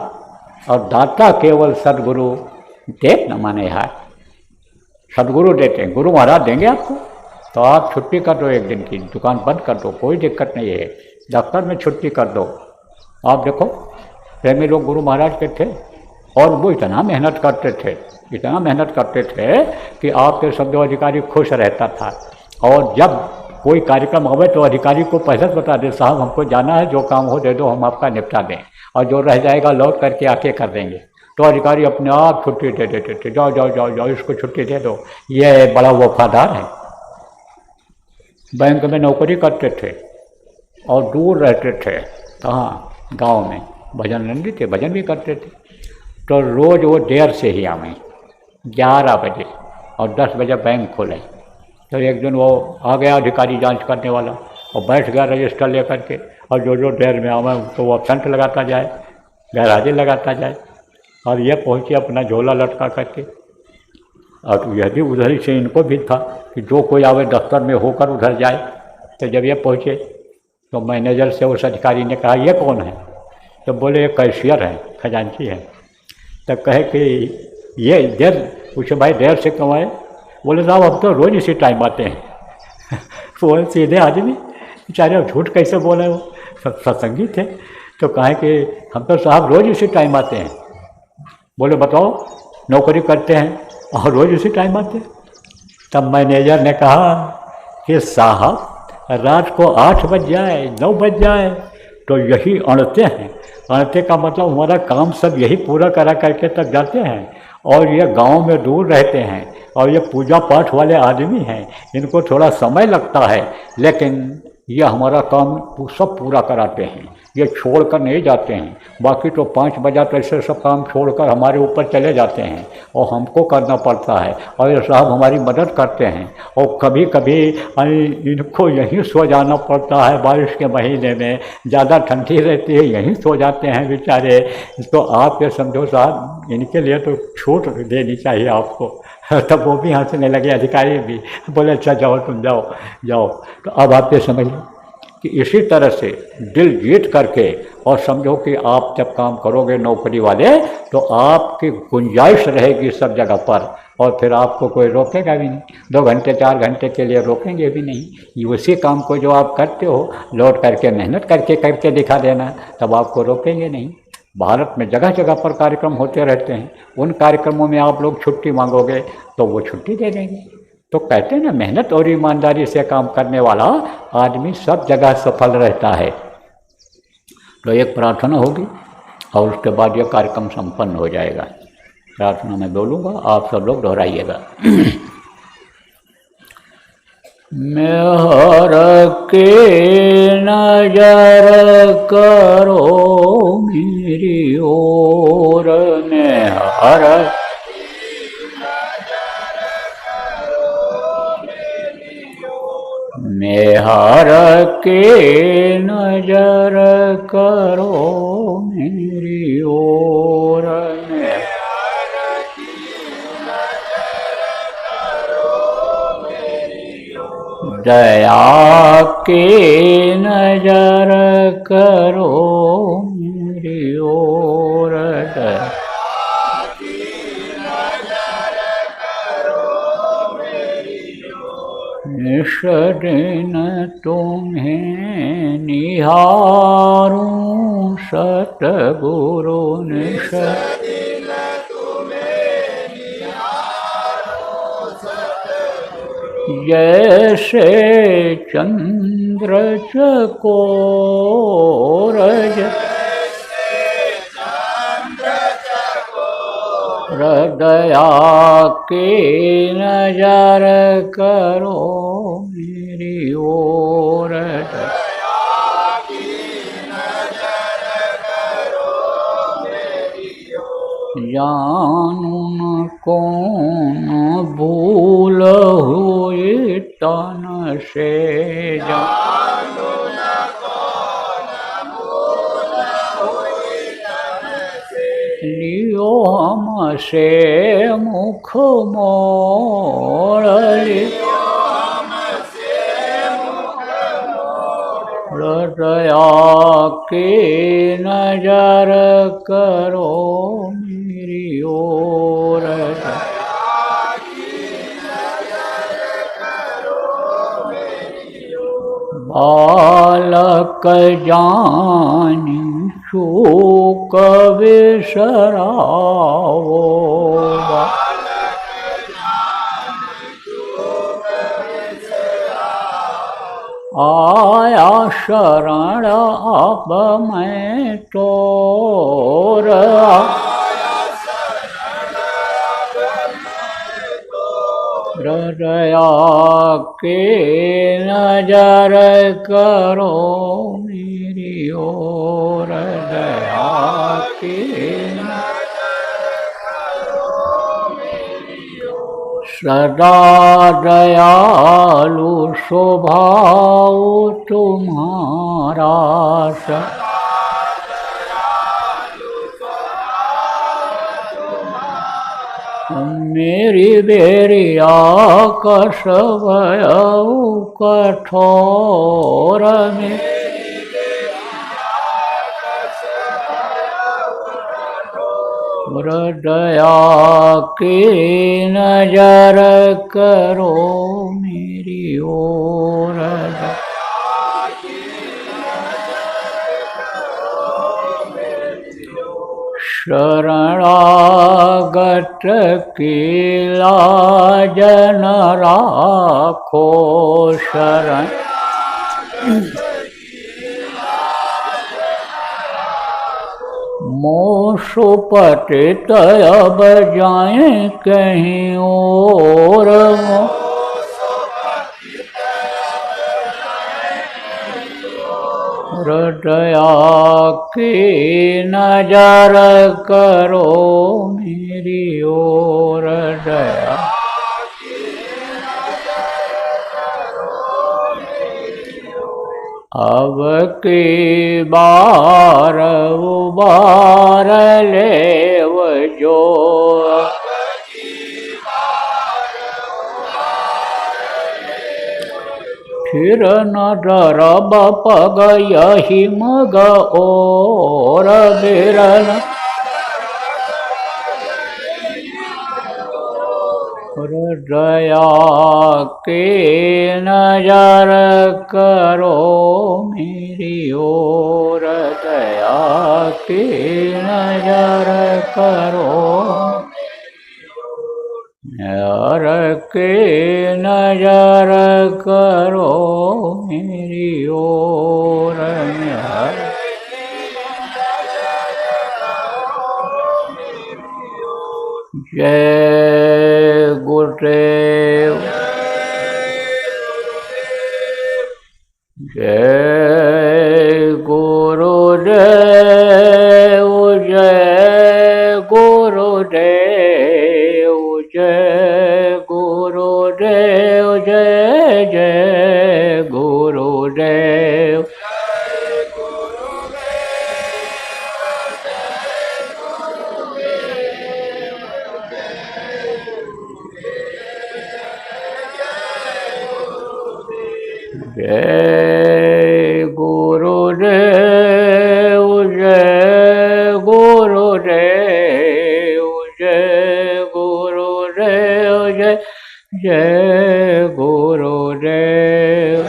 और दाता केवल सदगुरु देख न माने हार। सदगुरु देते हैं, गुरु महाराज देंगे आपको। तो आप छुट्टी कर दो, एक दिन की दुकान बंद कर दो, कोई दिक्कत नहीं है। दफ्तर में छुट्टी कर दो। आप देखो प्रेमी लोग गुरु महाराज के थे, और वो इतना मेहनत करते थे, इतना मेहनत करते थे कि आपके सब अधिकारी खुश रहता था। और जब कोई कार्यक्रम आवे तो अधिकारी को पहले बता दे, साहब हमको जाना है, जो काम हो दे दो, हम आपका निपटा दें, और जो रह जाएगा लौट करके आके कर देंगे। तो अधिकारी अपने आप छुट्टी दे देते थे, जाओ जाओ जाओ जाओ, इसको छुट्टी दे दो। ये बड़ा वफादार है। बैंक में नौकरी करते थे और दूर रहते थे, कहाँ, गांव में। भजन नंदी थे, भजन भी करते थे। तो रोज़ वो देर से ही आवे, 11 बजे, और 10 बजे बैंक खोले। तो एक दिन वो आ गया अधिकारी जांच करने वाला, और बैठ गया रजिस्टर लेकर के, और जो देर में आवे तो वो अपसेंट लगाता जाए, गैरहाजिर लगाता जाए। और ये पहुँचे अपना झोला लटका करके। और यह भी उधर ही से इनको भी था कि जो कोई आवे दफ्तर में होकर उधर जाए। तो जब ये पहुँचे तो मैनेजर से उस अधिकारी ने कहा, ये कौन है? तो बोले, ये कैशियर है, खजांची है। तो कहे कि ये देर, पूछे भाई देर से क्यों आए? बोले साहब अब तो रोज़ इसी टाइम आते हैं। वो सीधे आदमी बेचारे, अब झूठ कैसे बोले, वो सत्संगी थे। तो कहे कि हम तो साहब रोज़ इसी टाइम आते हैं। बोले बताओ, नौकरी करते हैं और रोज़ उसी टाइम आते। तब मैनेजर ने कहा कि साहब रात को 8 बज जाए, 9 बज जाए तो यही अड़ते हैं। अड़ते का मतलब हमारा काम सब यही पूरा करा करके तक जाते हैं। और ये गांव में दूर रहते हैं, और ये पूजा पाठ वाले आदमी हैं, इनको थोड़ा समय लगता है, लेकिन ये हमारा काम सब पूरा कराते हैं। ये छोड़कर नहीं जाते हैं। बाकी तो 5 बजे तो ऐसे सब काम छोड़कर हमारे ऊपर चले जाते हैं, और हमको करना पड़ता है। और ये साहब हमारी मदद करते हैं। और कभी कभी इनको यहीं सो जाना पड़ता है, बारिश के महीने में ज़्यादा ठंडी रहती है, यहीं सो जाते हैं बेचारे। तो आप ये समझो साहब, इनके लिए तो छूट देनी चाहिए आपको। तब वो भी हंसने लगे, अधिकारी भी बोले, अच्छा जाओ तुम जाओ जाओ। तो अब आप ये समझ लो कि इसी तरह से दिल जीत करके, और समझो कि आप जब काम करोगे नौकरी वाले, तो आपकी गुंजाइश रहेगी सब जगह पर, और फिर आपको कोई रोकेगा भी नहीं। 2 घंटे 4 घंटे के लिए रोकेंगे भी नहीं। उसी काम को जो आप करते हो, लौट करके मेहनत करके दिखा देना, तब आपको रोकेंगे नहीं। भारत में जगह जगह पर कार्यक्रम होते रहते हैं। उन कार्यक्रमों में आप लोग छुट्टी मांगोगे तो वो छुट्टी दे देंगे। तो कहते हैं ना, मेहनत और ईमानदारी से काम करने वाला आदमी सब जगह सफल रहता है। तो एक प्रार्थना होगी और उसके बाद यह कार्यक्रम संपन्न हो जाएगा। प्रार्थना मैं बोलूँगा, आप सब लोग दोहराइएगा। मेहर के नजर करो मेरी ओर, मेहर मेहर के नजर करो मेरी ओर, दया के नजर करो मेरी ओर, निश दिन तुम्हें निहारूं सतगुरु, निश जैसे चंद्र चकोर, दया के नजर करो मेरी ओर, जानू न कौन भूल हुई तन से, जानू न कौन भूल हुई तन से, लियो हमसे मुख मोड़, लियो हमसे मुख मोड़, दया के नजर करो मेरी ओर, बालक जानी शोक बिसराओ, आया शरण अब मैं तोर, दया के नजर करो मेरी ओर, दया के सदा दयालु स्वभाव तुम्हारा, मेरी बेरिया कस भयउ कठोर में, दया के नजर करो मेरी ओर, शरणागत की लाज न राखो, शरण मोह पतित अब जाए कहीं और, दया की नजर करो मेरी ओर, दया अब की बार उबार लेव जो, फिर न डरब पग यही मग और, बिरन दया के नजर करो मेरी ओर, दया के नजर करो, हर के नजर करो मेरी ओर, जय गुरुदेव, जय गुरुदेव, जय गुरुदेव, जय गुरुदेव, जय जय गुरुदेव, जय गुरुदेव जय गुरुदेव जय गुरुदेव जय जय गुरुदेव।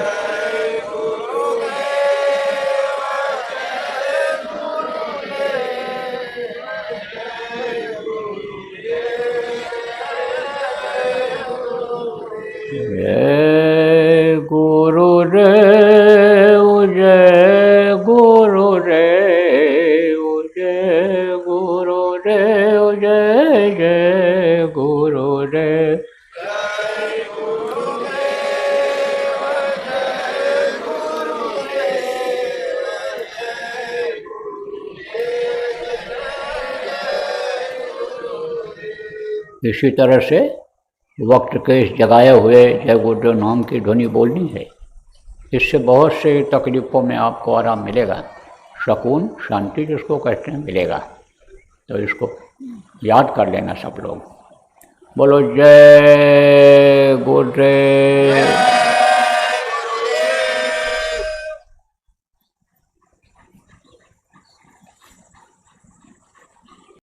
जय गुरुदेव जय गुरुदेव जय गुरुदेव जय जय गुरुदेव। इसी तरह से वक्त के इस जगाए हुए जय गुरुदेव नाम की ध्वनि बोलनी है। इससे बहुत से तकलीफ़ों में आपको आराम मिलेगा, सुकून शांति जिसको कहते हैं मिलेगा। तो इसको याद कर लेना सब लोग। बोलो जय गुरुदेव।